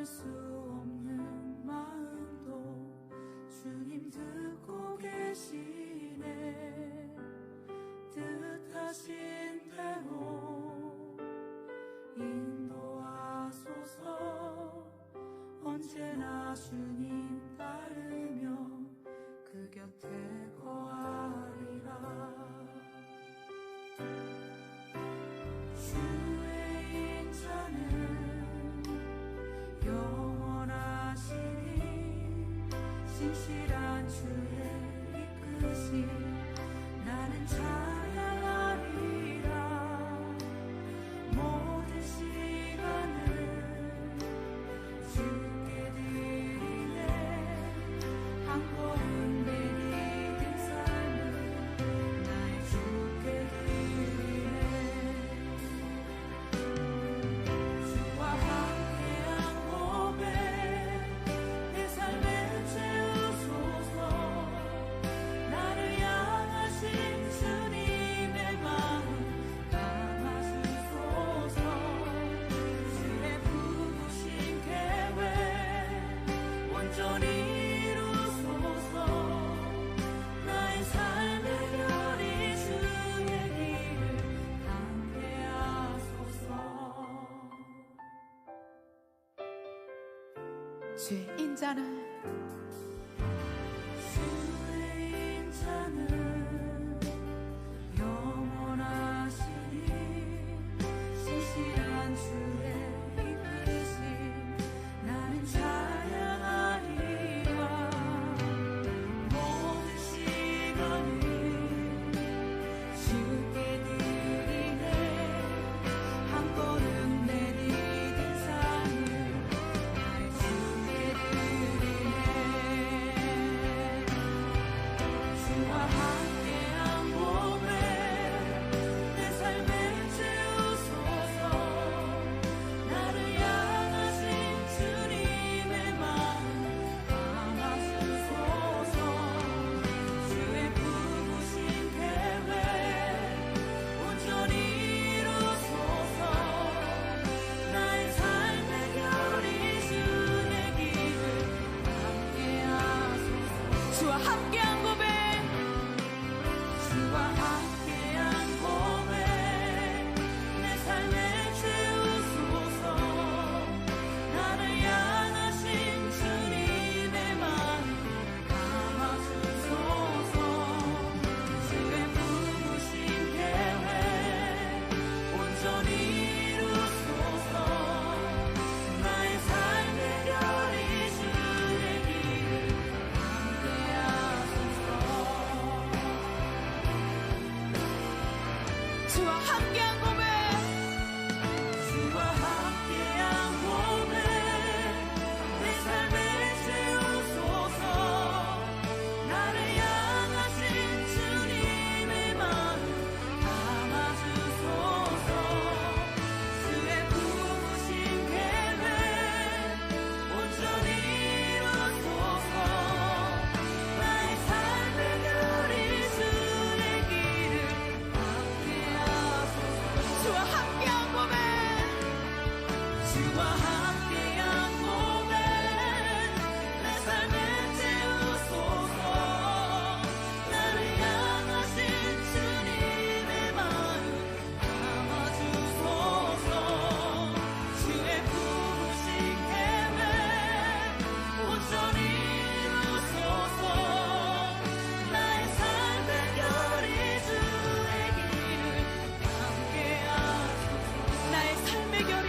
수 없는 마음도 주님 듣고 계시네. 뜻하신 대로 인도하소서. 언제나 주님 따르며 그 곁에 거하리라. 주의 인자는 영원하시니 신실한 주의 이끄심 나는 찬양하리라. 모든 시간을 주께 드리네. 한 걸음 내디딘 삶을 나의 주께 드리네. 주와 함께한 고백 내 삶에 채우소서. 나를 향하신 주님의 마음 담아주소서. 주의 부르신 계획 온전히 이루소서. 나의 삶의 별이 주의 길을 담게 하소서. 주의 인자는 주의 인자는 영원하시니 신실한 주의 이끄심 나는 찬양하리라. 모든 시간을 주께 드리네. 한 걸음 내디딘 삶을 나의 주께 드리네. 주와 함께한 고백 내 삶에 채우소서. 나를 향하신 주님의 마음 담아주소서. 주의 부르신 계획 온전히 이루소서. 나의 삶의 별이 주의 길을 담게 하소서. 주와 함께한 고백 주와 함께한 고백 내 삶에 채우소서. 나를 향하신 주님의 마음 담아주소서. 주의 부르신 계획 온전히 이루소서. 나의 삶의 별이 주의 길을 담게 하소서. 주와 함께한 고백 주와 함께한 고백 내 삶에 채우소서. 나를 향하신 주님의 마음 담아주소서. 주의 부르신 계획 온전히 이루소서. 나의 삶의 별이 주의 길을 담게 하소서. 주와 함께한 고백 주와 함께한 고백 내 삶에 채우소서. 나를 향하신 주님의 마음 담아주소서. 주의 부르신 계획 온전히 이루소서. 나의 삶의 별이 주의 길을 담게 하소서. 나의 삶의 결이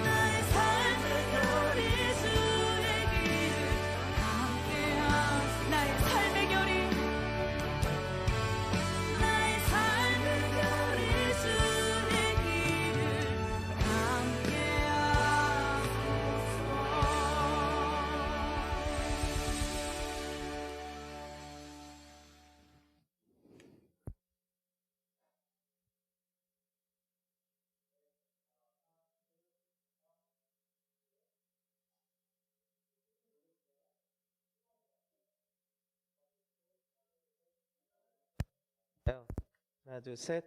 나의 삶의 별이 주의 길을 담게 하소서. 나의 삶의 결이 나의 삶의 별이 주의 길을 담게 하소서. 하나, 둘, 셋.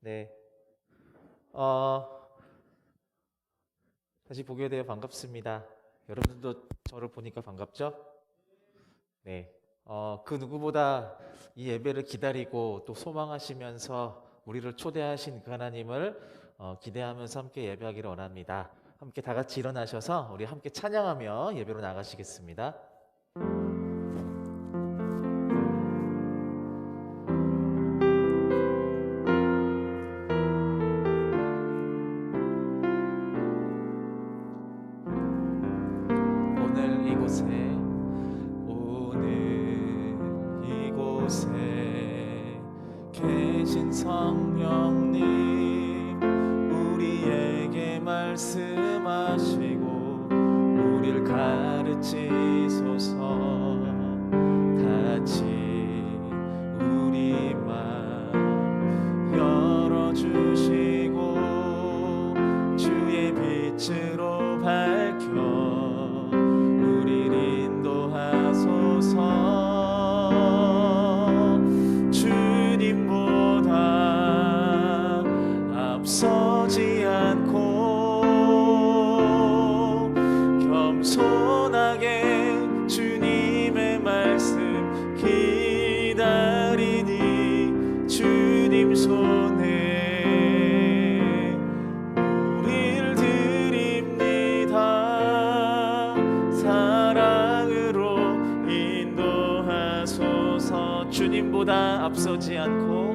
네. 다시 보게 되어 반갑습니다. 여러분들도 저를 보니까 반갑죠? 네. 그 누구보다 이 예배를 기다리고 또 소망하시면서 우리를 초대하신 그 하나님을 기대하면서 함께 예배하기를 원합니다. 함께 다 같이 일어나셔서 우리 함께 찬양하며 예배로 나가시겠습니다. 오늘 이곳에 계신 성령님 우리에게 말씀하시고 우리를 가르치소서. 같이 우리 맘 열어주시고 주의 빛으로 밝혀 주님보다 앞서지 않고 겸손하게 주님의 말씀 기다리니 주님 손에 우릴 드립니다. 사랑으로 인도하소서. 주님보다 앞서지 않고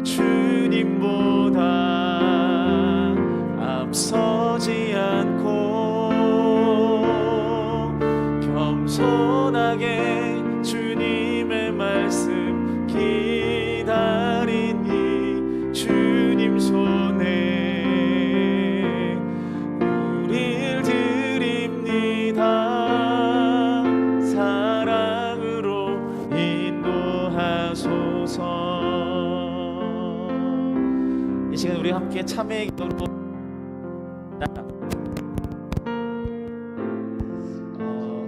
주님보다 앞서지 않고 겸손하게 주님의 말씀 기다리니 주님 손에 우릴 드립니다. 사랑으로 인도하소서. 이 시간 우리 함께 참회의 기도로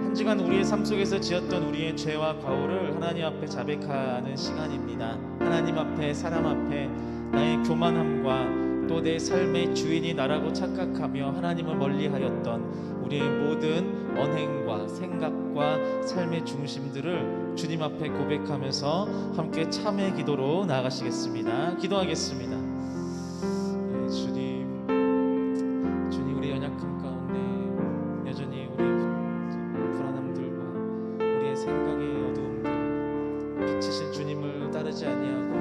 한 주간 우리의 삶 속에서 지었던 우리의 죄와 과오를 하나님 앞에 자백하는 시간입니다. 하나님 앞에, 사람 앞에 나의 교만함과 또 내 삶의 주인이 나라고 착각하며 하나님을 멀리하였던 우리의 모든 언행과 생각과 삶의 중심들을 주님 앞에 고백하면서 함께 참회 기도로 나아가시겠습니다. 기도하겠습니다. 네, 주님 우리 연약함 가운데 여전히 우리의 불안함들과 우리의 생각의 어두움들, 빛이신 주님을 따르지 아니하고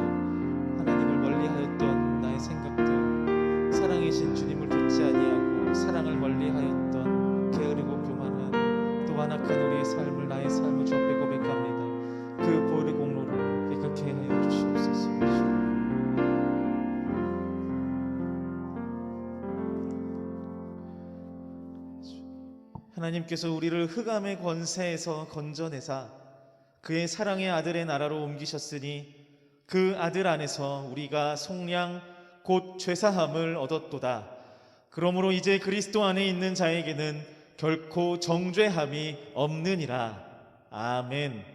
하나님을 멀리하였던 나의 생각들, 사랑이신 주님을 듣지 아니하고 사랑을 멀리하였던 게으르고 교만한 또 완악한 우리의 삶을, 나의 삶을 주 앞에 고백합니다. 그 보혈의 공로를 깨끗게 하여 주시옵소서. 하나님께서 우리를 흑암의 권세에서 건져내사 그의 사랑의 아들의 나라로 옮기셨으니 그 아들 안에서 우리가 속량 곧 죄사함을 얻었도다. 그러므로 이제 그리스도 안에 있는 자에게는 결코 정죄함이 없느니라. 아멘.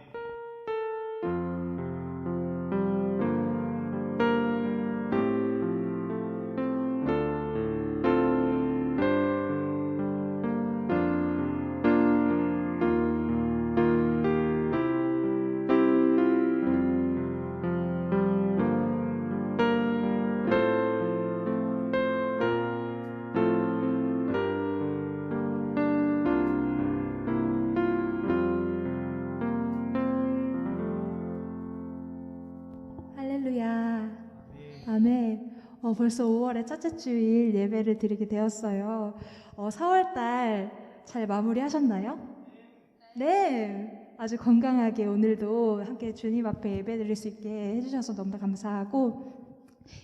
아멘. 벌써 5월의 첫째 주일 예배를 드리게 되었어요. 4월달 잘 마무리하셨나요? 네. 아주 건강하게 오늘도 함께 주님 앞에 예배 드릴 수 있게 해주셔서 너무 감사하고,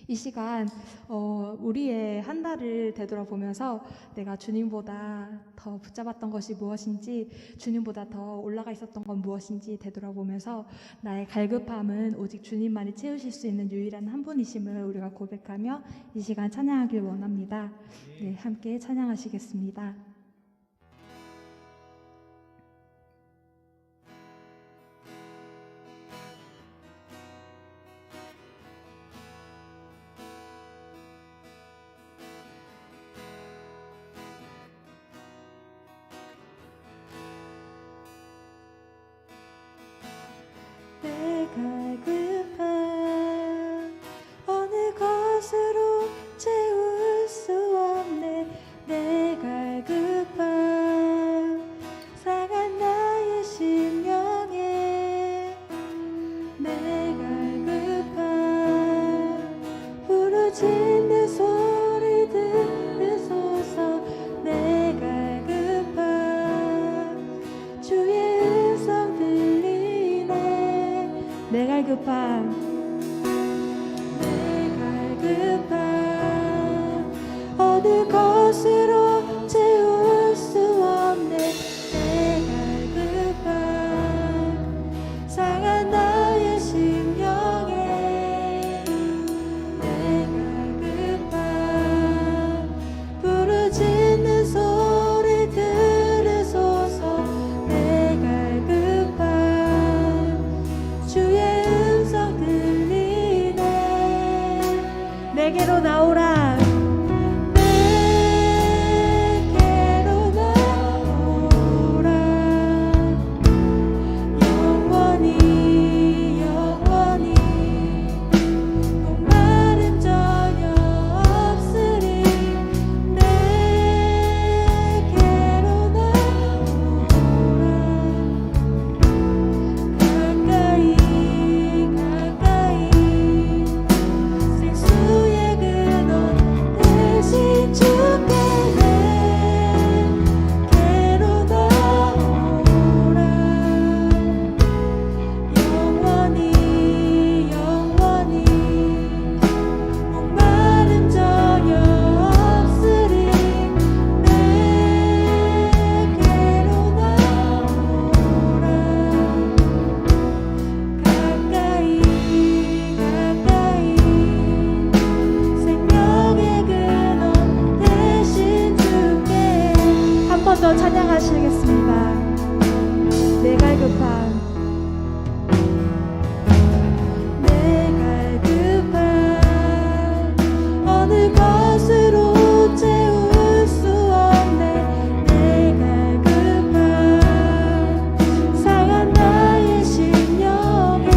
이 시간 우리의 한 달을 되돌아보면서 내가 주님보다 더 붙잡았던 것이 무엇인지, 주님보다 더 올라가 있었던 건 무엇인지 되돌아보면서 나의 갈급함은 오직 주님만이 채우실 수 있는 유일한 한 분이심을 우리가 고백하며 이 시간 찬양하길 원합니다. 네, 함께 찬양하시겠습니다. 갈급함 어느 것으로 채울 수 없네 내 갈급함 상한 나의 심령에 내 갈급함 부르짖는 소리 들으소서 내 갈급함 주의 음성 들리네 내 갈급함 내 갈급함 어느 것으로 채울 수 없네 내 갈급함 상한 나의 심령에 내 갈급함 부르짖는 소리 들으소서 내 갈급함 주의 음성 들리네 내게로 나오라 내게로 나오라 영원히 영원히 목마름 전혀 없으리 내게로 나오라 가까이 가까이 생수의 근원 대신 주께 내게로 나오라 영원히 영원히 목마름 전혀 없으리 내게로 나오라 가까이 가까이 생명의 근원 대신 주께 한 번 더 찬양하시겠습니다 내 갈급함 내 갈급함 어느 것으로 채울 수 없네 내 갈급함 상한 나의 심령에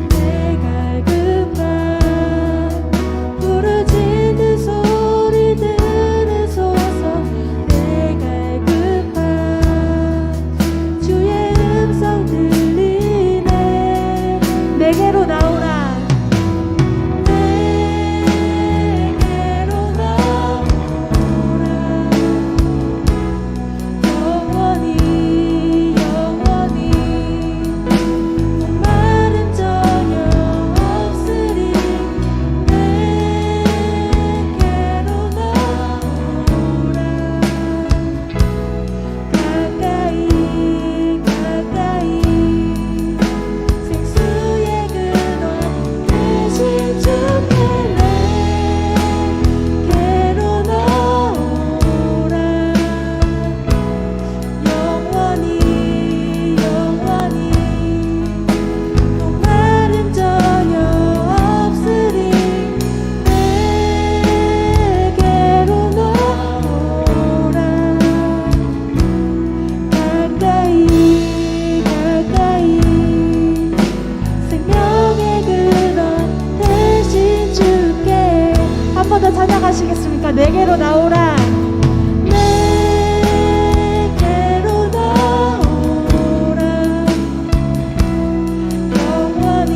내 갈급함 부르짖는 소리 들으소서 내 갈급함 주의 음성 들리네 내게로 나오라 내게로 나오라 영원히 영원히 목마름 전혀 없으리 내게로 나오라 가까이 가까이 생수의 근원 대신 주께 내게로 나오라 영원히 영원히 목마름 전혀 없으리 내게로 나오라 가까이 가까이 생명의 근원 대신 주께 한 번 더 찬양하시겠습니까 내게로 나오라 내게로 나오라 영원히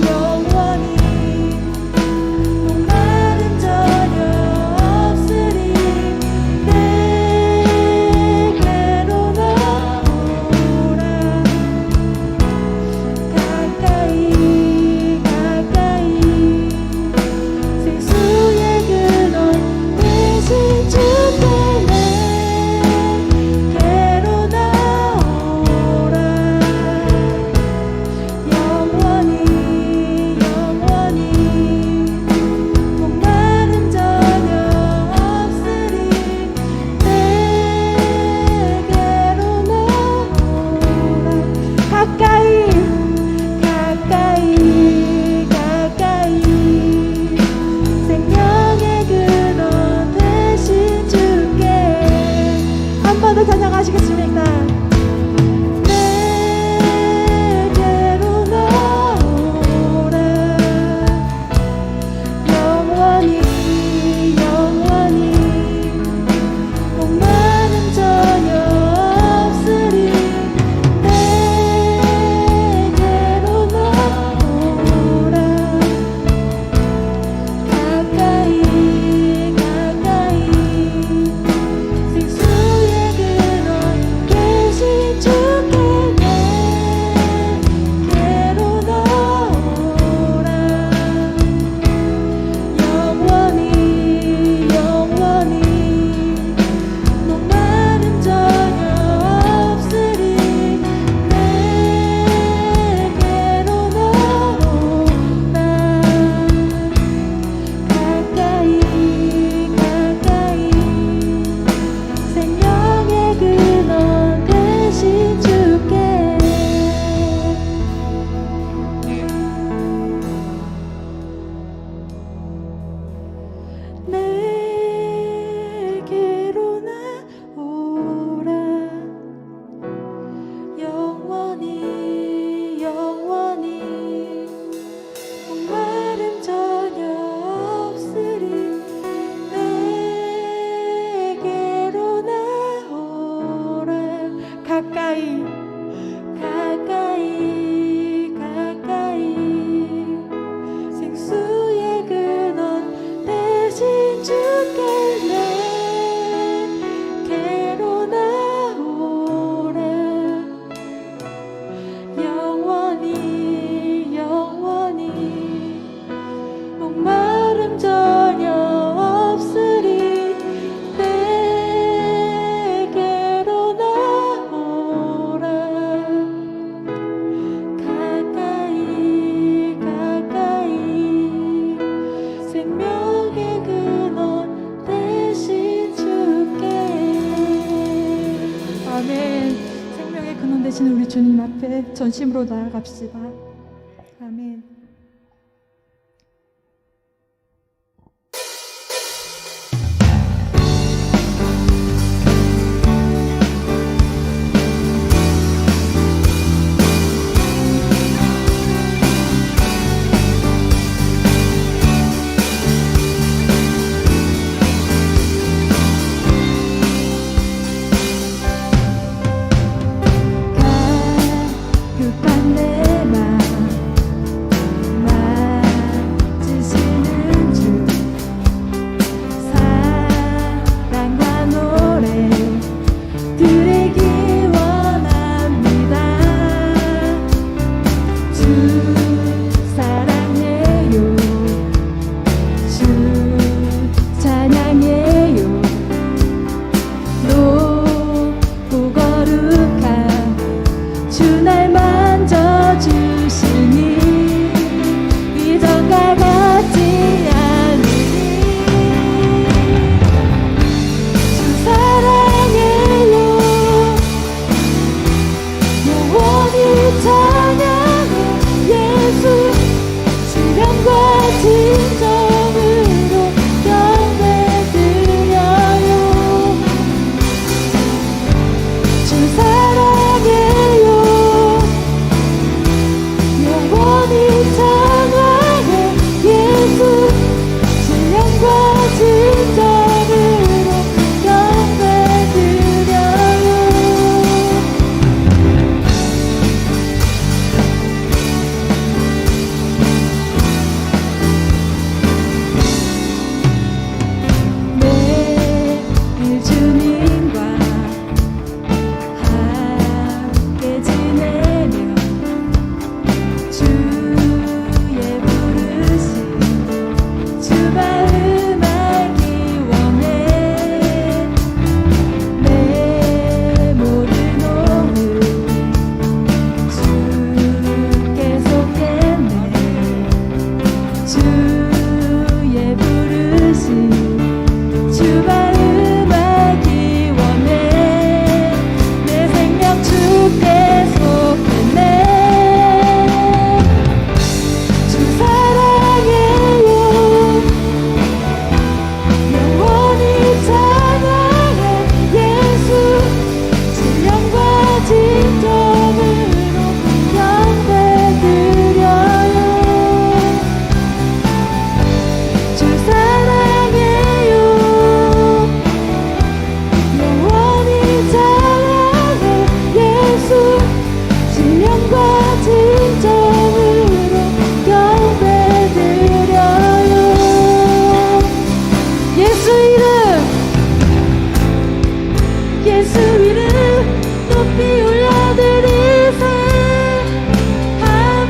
영원히 목마름 전혀 없으리 내게로 나오라 가까이 가까이 생수의 근원 대신 주께 내게로 나오라 영원히 영원히 목마름 전혀 없으리 내게로 나오라 가까이 가까이 가까이 생명의 근원 대신 주께 한 번 더 찬양하시겠습니까 내게로 주님 앞에 전심으로 나아갑시다. 아멘. 급한 내 맘 맞으시는 주 사랑과 노래 드리기 원합니다. 주 사랑해요, 주 찬양해요. 높고 거룩한 주 날 만져주시니 이전과 같지 않으니 주 사랑해요, 영원히 찬양해 예수 시련과 진정으로 경배드려요. 주 사랑해요, 영원히 찬양해 예수 신령과 진정으로 경배드려요. 매일 주님과 함께 지내며 주의 부르심 주가 음악이 원해. 내 모든 오늘 주께 속했네. 주의 부르심 주가 음악이 원해. 내 생명 주께 속했네. 주 사랑해요, 영원히 찬양해 예수 신령과 진정으로 경배드려요. 주 사랑해요, 영원히 찬양해 예수 신령과 진정으로 경배드려요. 예수 이름, 예수 이름 높이 올려드리세. 한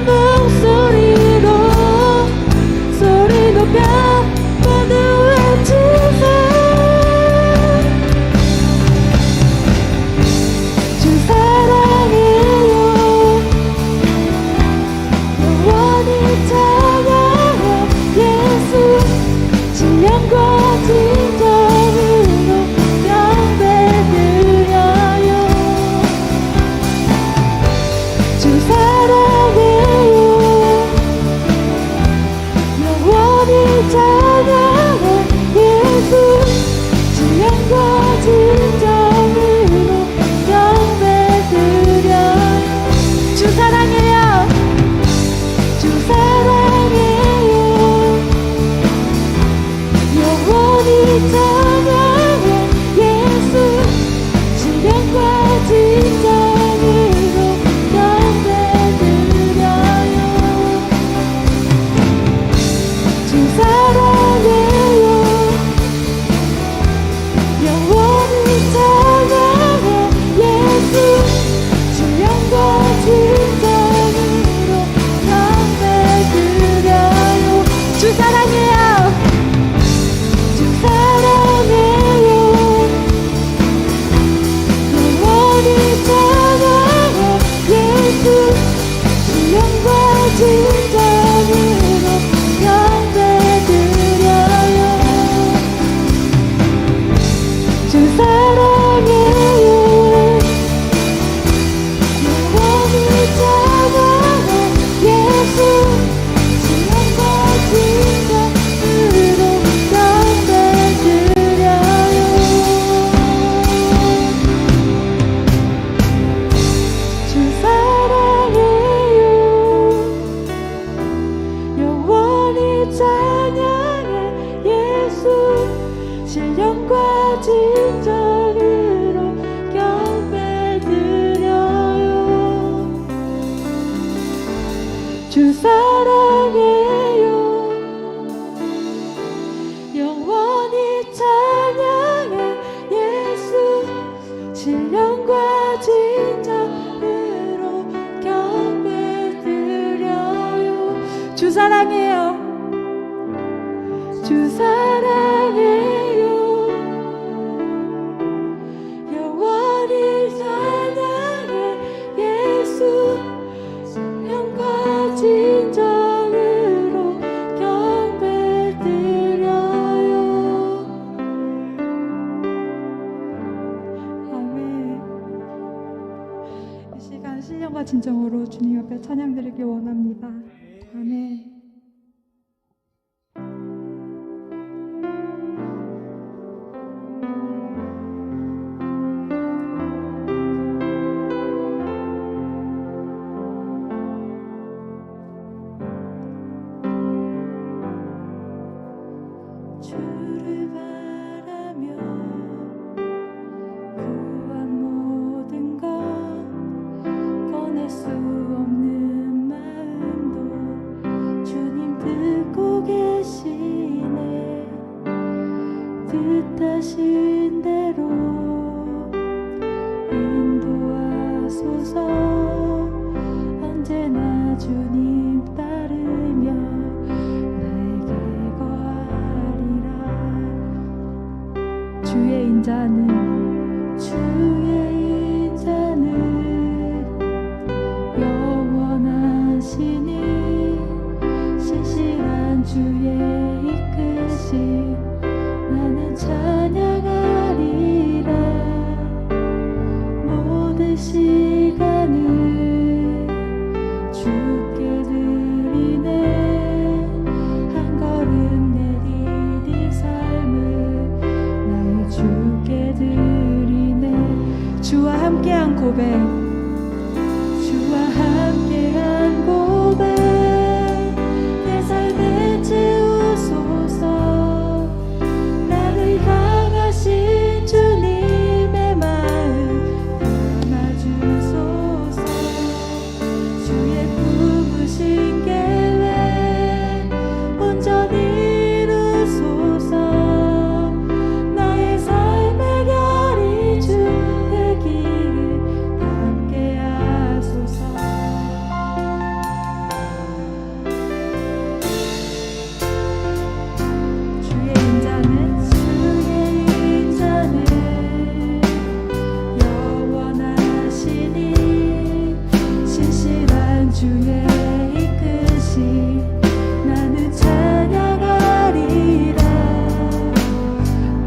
목소리로 소리 높여 모두 외치세. 주 사랑해요, 영원히 찬양해 예수 신령과 진정으로 경배드려요. 주 사랑해요, 영원히 찬양해 예수 신령과 진정으로 경배드려요. 주 사랑해요, 주 사랑해요, 영원히 찬양해 예수 신령과 진정으로 경배드려요. 주 사랑해요, 영원히 신령과 진정으로 경배드려요. 주 사랑해요. 주 사랑해요. 영원히 찬양해 예수. 신령과 진정으로 경배드려요. 아멘. 이 시간 신령과 진정으로 주님 앞에 찬양드리길 원합니다. 아멘. 주를 바라며 구한 모든 것 꺼낼 수 없는 마음도 주님 듣고 계시네. 뜻하신 대로 인도하소서. 언제나 주님 따르며 나에게 거하리라. 주의 인자는 영원하시니 신실한 주의 이끄심 나는 찬양하리라. 모든 시간을 주께 드리네. 한 걸음 내디딘 삶을 나의 주께 드리네. 주와 함께한 고백. 주와 함께한 고백. 내 삶에 채우소서. 나를 향하신 주님의 마음 담아주소서. 주의 품으신 계획 온전히 이루소서. 나의 삶의 결이 주의 길을 함께 하소서. 주의 인자는 영원하시니 신실한 주의 이끄심 나는 찬양하리라.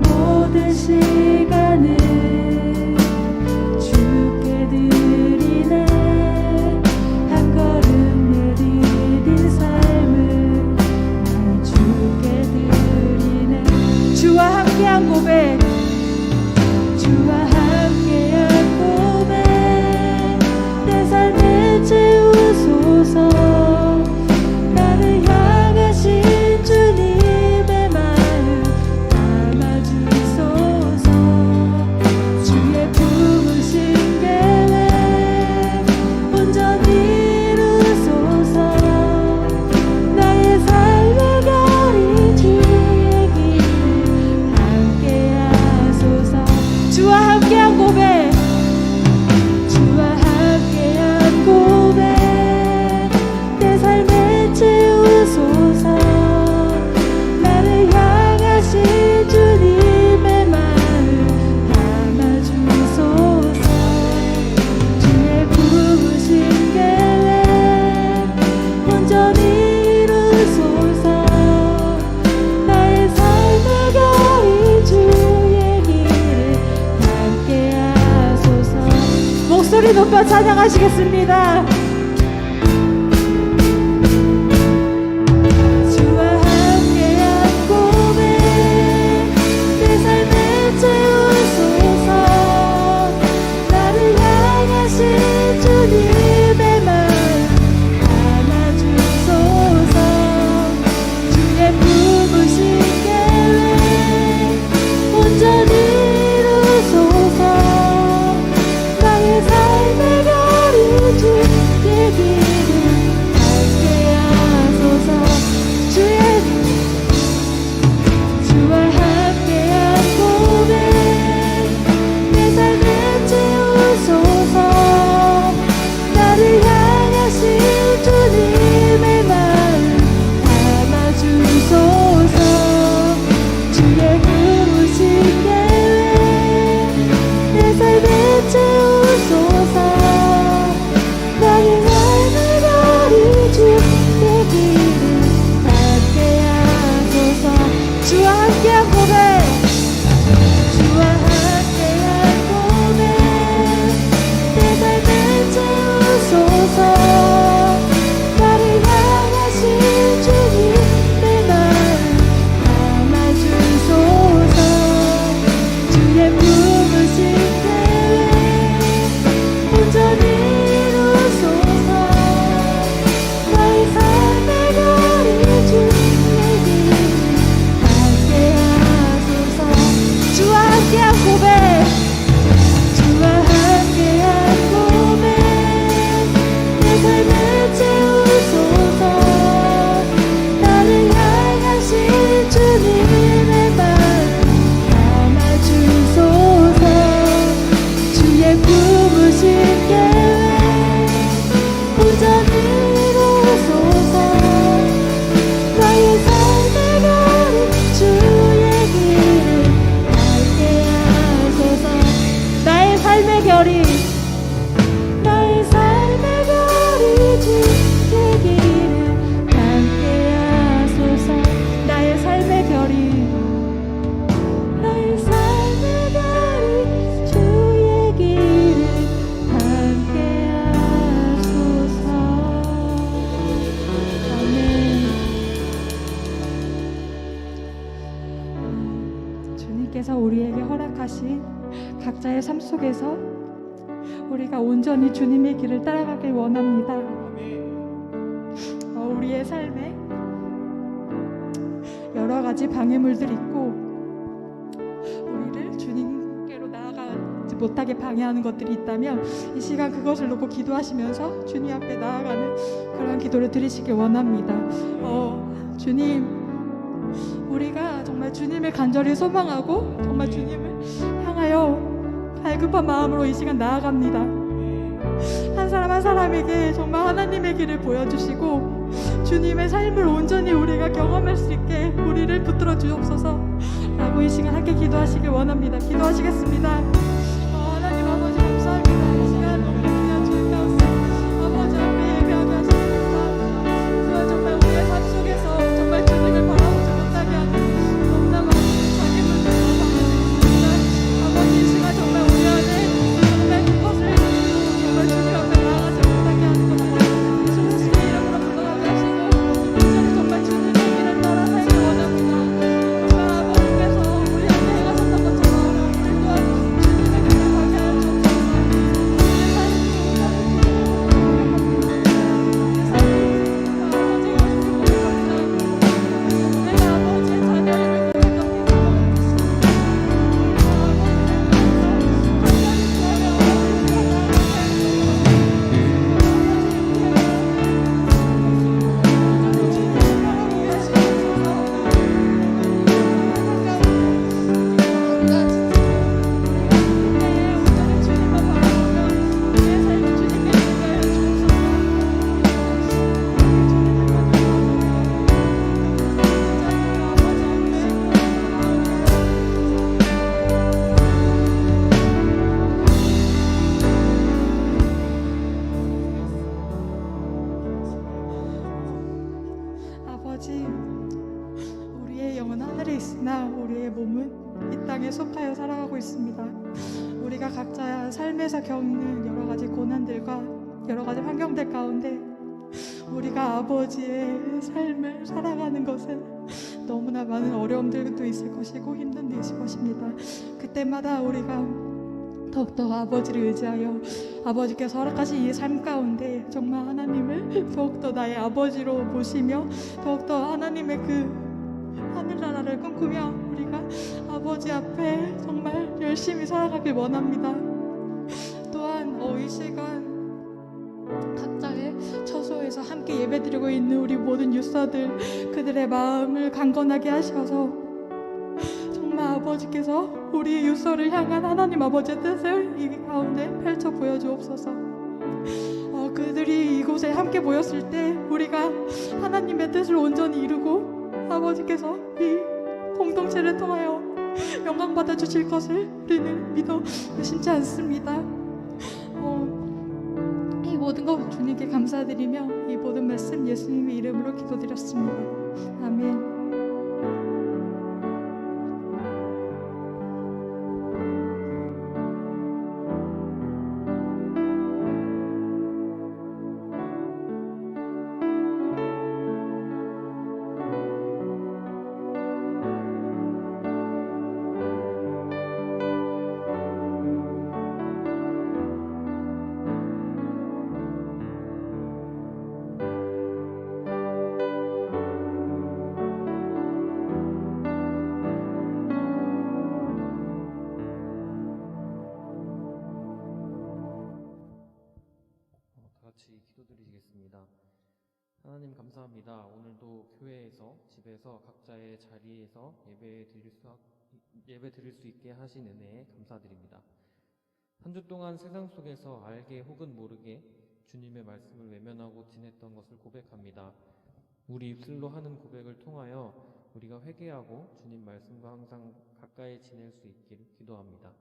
모든 시간을 주께 드리네. 한 걸음 내디딘 삶을 난 주께 드리네. 주와 함께한 고백. 주와 함께한 고백. 내 삶에 채우소서. 나를 향하신 주님의 마음 담아주소서. 주의 품으신 계획 온전히 이루소서. 나의 삶의 결이 주의 길을 함께 하소서. 주와 함께한 고백. 주와 함께한 고백. 내 삶에 채우소서. 나를 향하신 주님의 마음 담아주소서. 주의 품으신 계획 온전히 이루소서. 나의 삶의 결이 주의 길을 함께 하소서. 목소리 높여 찬양하시겠습니다. 주와 함께한 고백. 내 삶에 채우소서. 나를 향하신 주님의 마음 담아주소서. 주의 품으신 계획 온전히 이루소서. 나의 삶의 결이 주의 각자의 삶 속에서 우리가 온전히 주님의 길을 따라가길 원합니다. 우리의 삶에 여러 가지 방해물들이 있고 우리를 주님께로 나아가지 못하게 방해하는 것들이 있다면 이 시간 그것을 놓고 기도하시면서 주님 앞에 나아가는 그런 기도를 드리시길 원합니다. 주님, 우리가 정말 주님을 간절히 소망하고 정말 주님을 향하여 갈급한 마음으로 이 시간 나아갑니다. 한 사람 한 사람에게 정말 하나님의 길을 보여주시고 주님의 삶을 온전히 우리가 경험할 수 있게 우리를 붙들어 주옵소서 라고 이 시간 함께 기도하시길 원합니다. 기도하시겠습니다. 하나님 아버지 감사합니다. 이 시간 우리 귀한 주님 가운데 아버지 앞에 예배하게 하십니다. 정말 우리의 삶 속에서 정말 주님을 바라보지 못하게 하는 너무나 많은 장애물들과 방해들이 있습니다. 아버지 이 시간 정말 우리 안에 정말 그것을 정말 주님 앞에 나아가지 못하게 하는 것 아니라 예수의 이름으로 불러가게 하시고 이제는 정말 주님의 길을 따라 살기 원합니다. 정말 아버지께서 우리 앞에 행하셨던 것처럼 우리 또한 주님의 길을 가게 하여 주옵소서. 우리의 삶이 내가 아버지의 자녀임을 고백합니다. 아버지, 우리의 영은 하늘에 있으나 우리의 몸은 이 땅에 속하여 살아가고 있습니다. 우리가 각자 삶에서 겪는 여러 가지 고난들과 여러 가지 환경들 가운데 우리가 아버지의 삶을 살아가는 것은 너무나 많은 어려움들도 있을 것이고 힘든 일이 있을 것입니다. 그때마다 우리가 더욱더 아버지를 의지하여 아버지께서 허락하신 이 삶 가운데 정말 하나님을 더욱더 나의 아버지로 모시며 더욱더 하나님의 그 하늘나라를 꿈꾸며 우리가 아버지 앞에 정말 열심히 살아가길 원합니다. 또한 이 시간 각자의 처소에서 함께 예배드리고 있는 우리 모든 유서들 그들의 마음을 강건하게 하셔서 정말 아버지께서 우리의 유서를 향한 하나님 아버지의 뜻을 이 가운데 펼쳐 보여주옵소서. 그들이 이곳에 함께 모였을 때 우리가 하나님의 뜻을 온전히 이루고 아버지께서 이 공동체를 통하여 영광 받아 주실 것을 우리는 믿어 의심치 않습니다. 이 모든 것 주님께 감사드리며 이 모든 말씀 예수님의 이름으로 기도드렸습니다. 아멘. 같이 기도드리겠습니다. 하나님 감사합니다. 오늘도 교회에서 집에서 각자의 자리에서 예배 드릴 수 있게 하신 은혜에 감사드립니다. 한 주 동안 세상 속에서 알게 혹은 모르게 주님의 말씀을 외면하고 지냈던 것을 고백합니다. 우리 입술로 하는 고백을 통하여 우리가 회개하고 주님 말씀과 항상 가까이 지낼 수 있기를 기도합니다.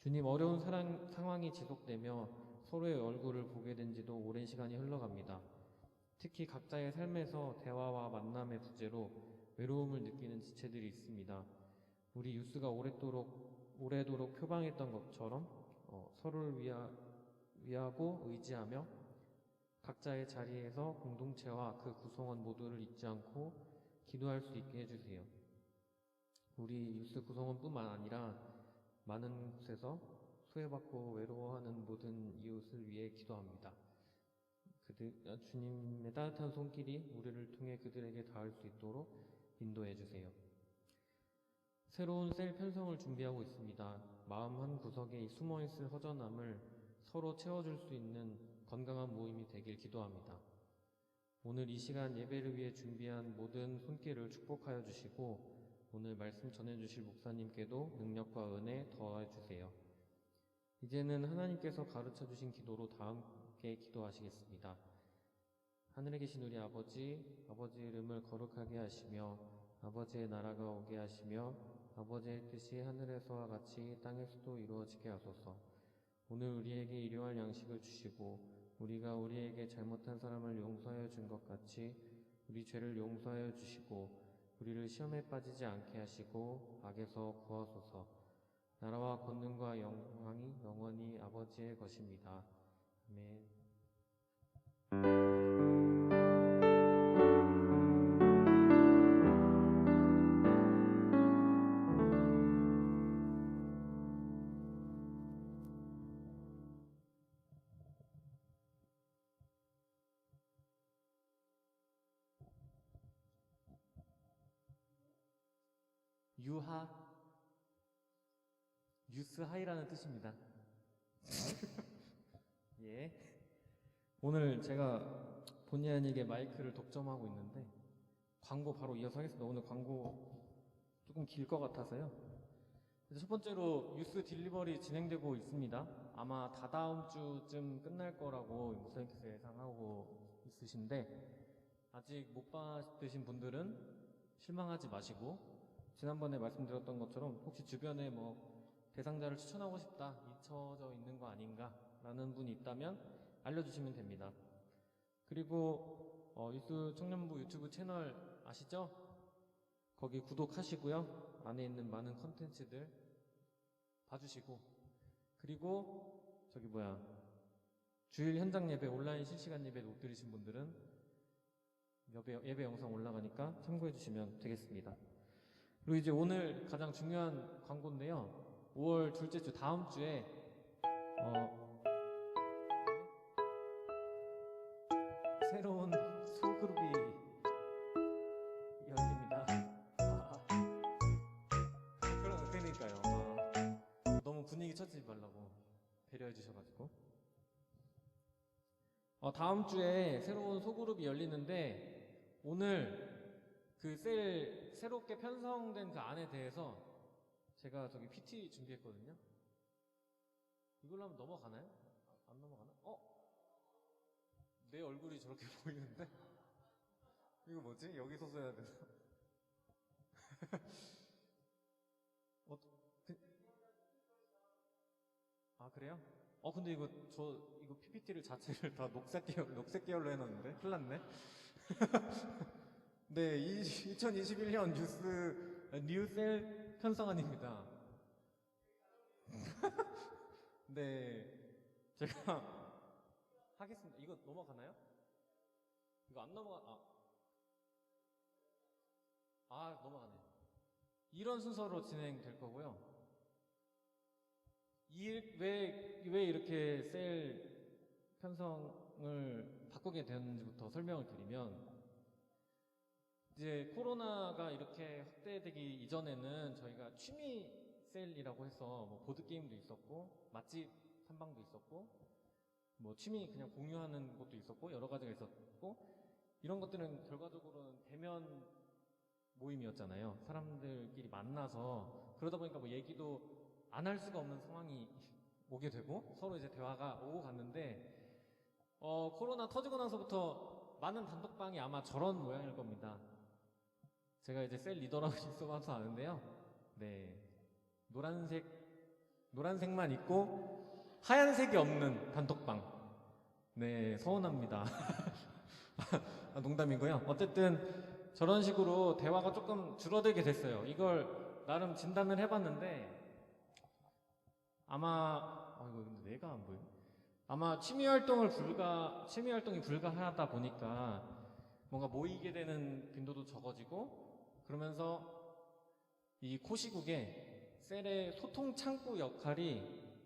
주님, 어려운 상황이 지속되며 서로의 얼굴을 보게 된 지도 오랜 시간이 흘러갑니다. 특히 각자의 삶에서 대화와 만남의 부재로 외로움을 느끼는 지체들이 있습니다. 우리 유스가 오래도록 표방했던 것처럼 서로를 위하고 의지하며 각자의 자리에서 공동체와 그 구성원 모두를 잊지 않고 기도할 수 있게 해주세요. 우리 유스 구성원뿐만 아니라 많은 곳에서 소외받고 외로워하는 모든 이웃을 위해 기도합니다. 주님의 따뜻한 손길이 우리를 통해 그들에게 닿을 수 있도록 인도해 주세요. 새로운 셀 편성을 준비하고 있습니다. 마음 한 구석에 숨어있을 허전함을 서로 채워줄 수 있는 건강한 모임이 되길 기도합니다. 오늘 이 시간 예배를 위해 준비한 모든 손길을 축복하여 주시고 오늘 말씀 전해주실 목사님께도 능력과 은혜 더해 주세요. 이제는 하나님께서 가르쳐 주신 기도로 다 함께 기도하시겠습니다. 하늘에 계신 우리 아버지, 아버지의 이름을 거룩하게 하시며 아버지의 나라가 오게 하시며 아버지의 뜻이 하늘에서와 같이 땅에서도 이루어지게 하소서. 오늘 우리에게 일용할 양식을 주시고 우리가 우리에게 잘못한 사람을 용서하여 준 것 같이 우리 죄를 용서하여 주시고 우리를 시험에 빠지지 않게 하시고 악에서 구하소서. 나라와 권능과 영광이 영원히 아버지의 것입니다. 아멘. 유하, 뉴스하이라는 뜻입니다. 예. 오늘 제가 본의 아니게 마이크를 독점하고 있는데 광고 바로 이어서 하겠습니다. 오늘 광고 조금 길 것 같아서요. 그래서 첫 번째로 뉴스 딜리버리 진행되고 있습니다. 아마 다다음 주쯤 끝날 거라고 목사님께서 예상하고 있으신데 아직 못 받으신 분들은 실망하지 마시고 지난번에 말씀드렸던 것처럼 혹시 주변에 뭐 대상자를 추천하고 싶다, 잊혀져 있는 거 아닌가 라는 분이 있다면 알려주시면 됩니다. 그리고 유스 청년부 유튜브 채널 아시죠? 거기 구독하시고요. 안에 있는 많은 컨텐츠들 봐주시고 그리고 주일 현장 예배, 온라인 실시간 예배 못 들으신 분들은 예배 영상 올라가니까 참고해 주시면 되겠습니다. 그리고 이제 오늘 가장 중요한 광고인데요. 5월 둘째 주 다음 주에 새로운 소그룹이 열립니다. 그러니까요. 너무 분위기 처지지 말라고 배려해 주셔가지고 다음 주에 새로운 소그룹이 열리는데 오늘 그 셀 새롭게 편성된 그 안에 대해서 제가 저기 PT 준비했거든요. 이걸로 하면 넘어가나요? 안 넘어가나? 내 얼굴이 저렇게 보이는데? 이거 뭐지? 여기서 써야 되나? 그래요? 근데 이거 PPT를 자체를 다 녹색 계열로 해놨는데? 큰일 났네? 네, 2021년 뉴셀 편성안입니다. 네, 제가 하겠습니다. 이거 넘어가나요? 이거 안 넘어가네요. 이런 순서로 진행될 거고요. 왜 이렇게 셀 편성을 바꾸게 되었는지부터 설명을 드리면 이제 코로나가 이렇게 확대되기 이전에는 저희가 취미 셀이라고 해서 뭐 보드게임도 있었고 맛집 탐방도 있었고 뭐 취미 그냥 공유하는 것도 있었고 여러 가지가 있었고 이런 것들은 결과적으로는 대면 모임이었잖아요. 사람들끼리 만나서 그러다 보니까 뭐 얘기도 안 할 수가 없는 상황이 오게 되고 서로 이제 대화가 오고 갔는데 코로나 터지고 나서부터 많은 단톡방이 아마 저런 모양일 겁니다. 제가 이제 셀 리더라고 있어봐서 아는데요. 네, 노란색만 있고 하얀색이 없는 단톡방. 네, 서운합니다. 농담이고요. 어쨌든 저런 식으로 대화가 조금 줄어들게 됐어요. 이걸 나름 진단을 해봤는데 아마 이거 근데 내가 안 보여. 아마 취미 활동이 불가하다 보니까 뭔가 모이게 되는 빈도도 적어지고 그러면서 이 코시국에 셀의 소통 창구 역할이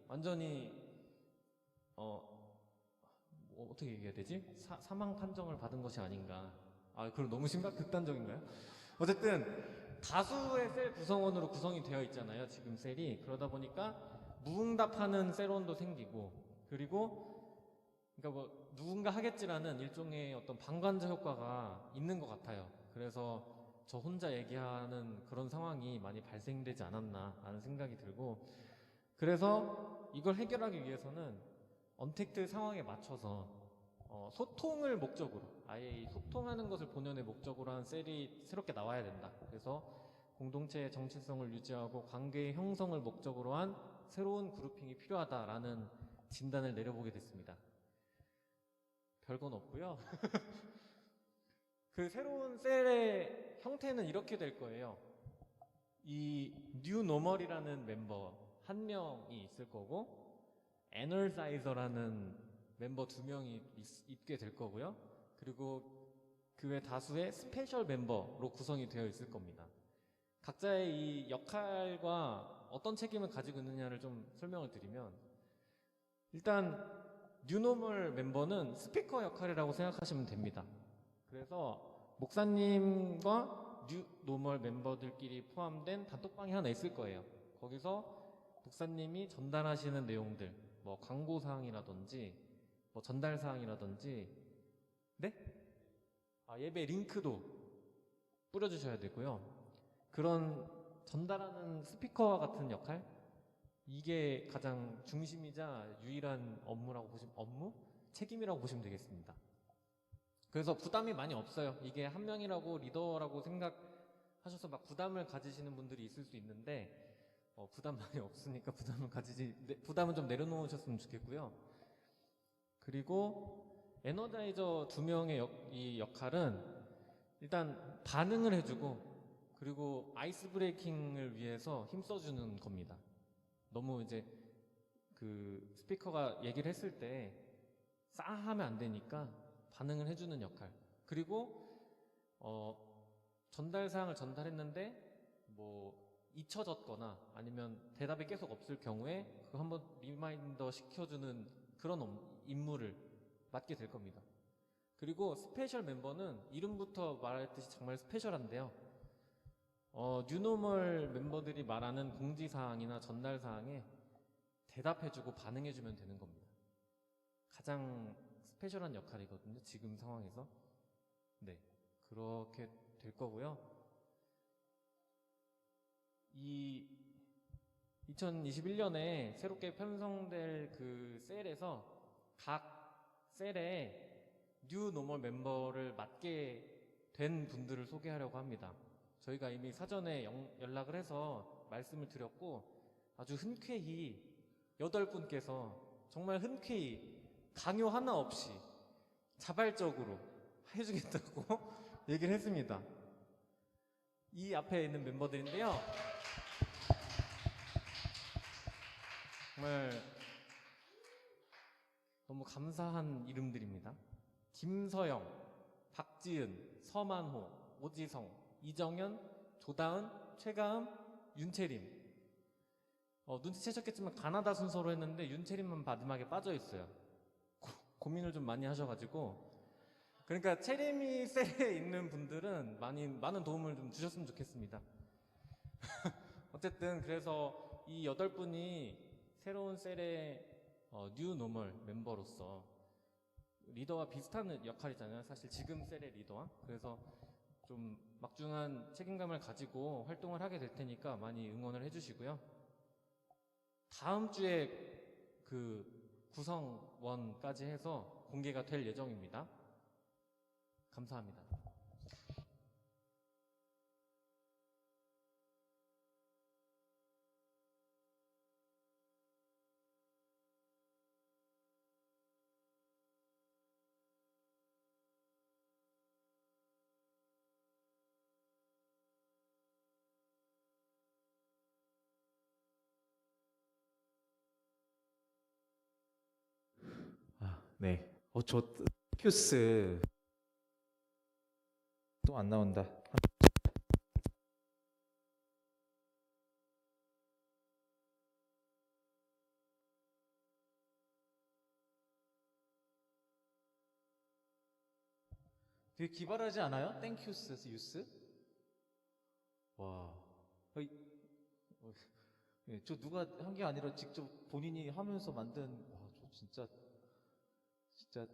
완전히 어떻게 얘기해야 되지? 사망 판정을 받은 것이 아닌가. 아, 그럼 너무 극단적인가요? 어쨌든 다수의 셀 구성원으로 구성이 되어 있잖아요. 지금 셀이. 그러다 보니까 무응답하는 셀원도 생기고, 그리고 그러니까 뭐 누군가 하겠지라는 일종의 어떤 방관자 효과가 있는 것 같아요. 그래서 저 혼자 얘기하는 그런 상황이 많이 발생되지 않았나 라는 생각이 들고, 그래서 이걸 해결하기 위해서는 언택트 상황에 맞춰서 소통을 목적으로, 아예 이 소통하는 것을 본연의 목적으로 한 셀이 새롭게 나와야 된다. 그래서 공동체의 정체성을 유지하고 관계의 형성을 목적으로 한 새로운 그룹핑이 필요하다라는 진단을 내려보게 됐습니다. 별건 없고요. 그 새로운 셀의 형태는 이렇게 될 거예요. 이 뉴 노멀이라는 멤버 한 명이 있을 거고, 에너사이저라는 멤버 2명이 있게 될 거고요. 그리고 그 외 다수의 스페셜 멤버로 구성이 되어 있을 겁니다. 각자의 이 역할과 어떤 책임을 가지고 있느냐를 좀 설명을 드리면, 일단 뉴노멀 멤버는 스피커 역할이라고 생각하시면 됩니다. 그래서 목사님과 뉴노멀 멤버들끼리 포함된 단톡방이 하나 있을 거예요. 거기서 목사님이 전달하시는 내용들, 뭐 광고사항이라든지 뭐 전달사항이라든지, 네? 예배 링크도 뿌려주셔야 되고요. 그런 전달하는 스피커와 같은 역할, 이게 가장 중심이자 유일한 책임이라고 보시면 되겠습니다. 그래서 부담이 많이 없어요. 이게 한 명이라고 리더라고 생각하셔서 막 부담을 가지시는 분들이 있을 수 있는데, 부담 많이 없으니까 부담은 좀 내려놓으셨으면 좋겠고요. 그리고 에너자이저 2명의 이 역할은 일단 반응을 해주고, 그리고 아이스 브레이킹을 위해서 힘써주는 겁니다. 너무 이제 그 스피커가 얘기를 했을 때 싸하면 안 되니까 반응을 해주는 역할. 그리고 전달사항을 전달했는데 뭐 잊혀졌거나 아니면 대답이 계속 없을 경우에 그거 한번 리마인더 시켜주는 그런 임무를 맡게 될 겁니다. 그리고 스페셜 멤버는 이름부터 말했듯이 정말 스페셜한데요. 뉴노멀 멤버들이 말하는 공지사항이나 전달사항에 대답해주고 반응해주면 되는 겁니다. 가장 스페셜한 역할이거든요, 지금 상황에서. 네, 그렇게 될 거고요. 이 2021년에 새롭게 편성될 그 셀에서 각 셀에 뉴노멀 멤버를 맡게 된 분들을 소개하려고 합니다. 저희가 이미 사전에 연락을 해서 말씀을 드렸고, 아주 흔쾌히 8분께서 정말 흔쾌히 강요 하나 없이 자발적으로 해주겠다고 얘기를 했습니다. 이 앞에 있는 멤버들인데요, 정말 너무 감사한 이름들입니다. 김서영, 박지은, 서만호, 오지성, 이정현, 조다은, 최가음, 윤채림. 눈치채셨겠지만 가나다 순서로 했는데 윤채림만 마지막에 빠져있어요. 고민을 좀 많이 하셔가지고. 그러니까 채림이 셀에 있는 분들은 많은 도움을 좀 주셨으면 좋겠습니다. 어쨌든 그래서 이 8분이 새로운 셀의 뉴노멀 멤버로서 리더와 비슷한 역할이잖아요. 사실 지금 셀의 리더와. 그래서 좀 막중한 책임감을 가지고 활동을 하게 될 테니까 많이 응원을 해주시고요. 다음 주에 그 구성원까지 해서 공개가 될 예정입니다. 감사합니다. 네. 저 큐스 또 안 나온다. 되게 기발하지 않아요? 땡큐스 유스? 와, 예, 저 누가 한 게 아니라 직접 본인이 하면서 만든. 와, 저 진짜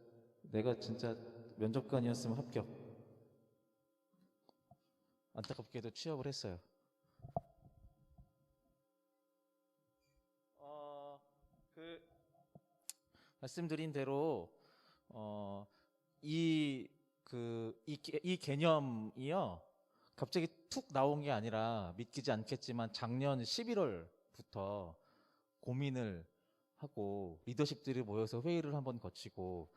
내가 진짜 면접관이었으면 합격. 안타깝게도 취업을 했어요. 그 말씀드린 대로 이 개념이요, 갑자기 툭 나온 게 아니라 믿기지 않겠지만 작년 11월부터 고민을 하고 리더십들이 모여서 회의를 한번 거치고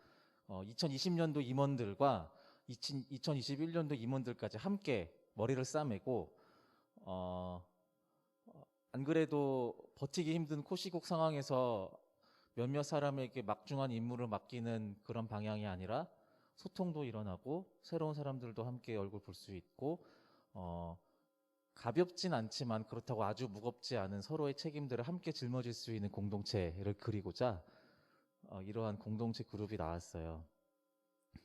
2020년도 임원들과 2021년도 임원들까지 함께 머리를 싸매고 안 그래도 버티기 힘든 코시국 상황에서 몇몇 사람에게 막중한 임무를 맡기는 그런 방향이 아니라 소통도 일어나고 새로운 사람들도 함께 얼굴 볼 수 있고 가볍진 않지만 그렇다고 아주 무겁지 않은 서로의 책임들을 함께 짊어질 수 있는 공동체를 그리고자 이러한 공동체 그룹이 나왔어요.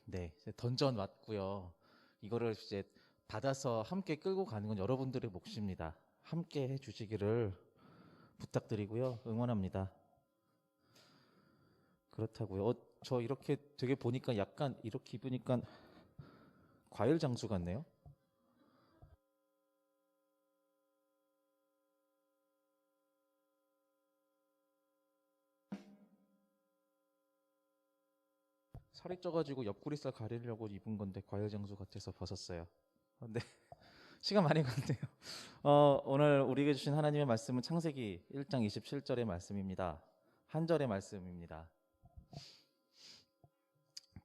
네, 이제 던져놨고요. 이거를 이제 받아서 함께 끌고 가는 건 여러분들의 몫입니다. 함께 해주시기를 부탁드리고요. 응원합니다. 그렇다고요. 저 이렇게 되게 보니까 약간 이렇게 입으니까 과일 장수 같네요. 살이 쪄가지고 옆구리살 가리려고 입은 건데 과일 장수 같아서 벗었어요. 네. 시간 많이 갔네요. 오늘 우리에게 주신 하나님의 말씀은 창세기 1장 27절의 말씀입니다. 한 절의 말씀입니다.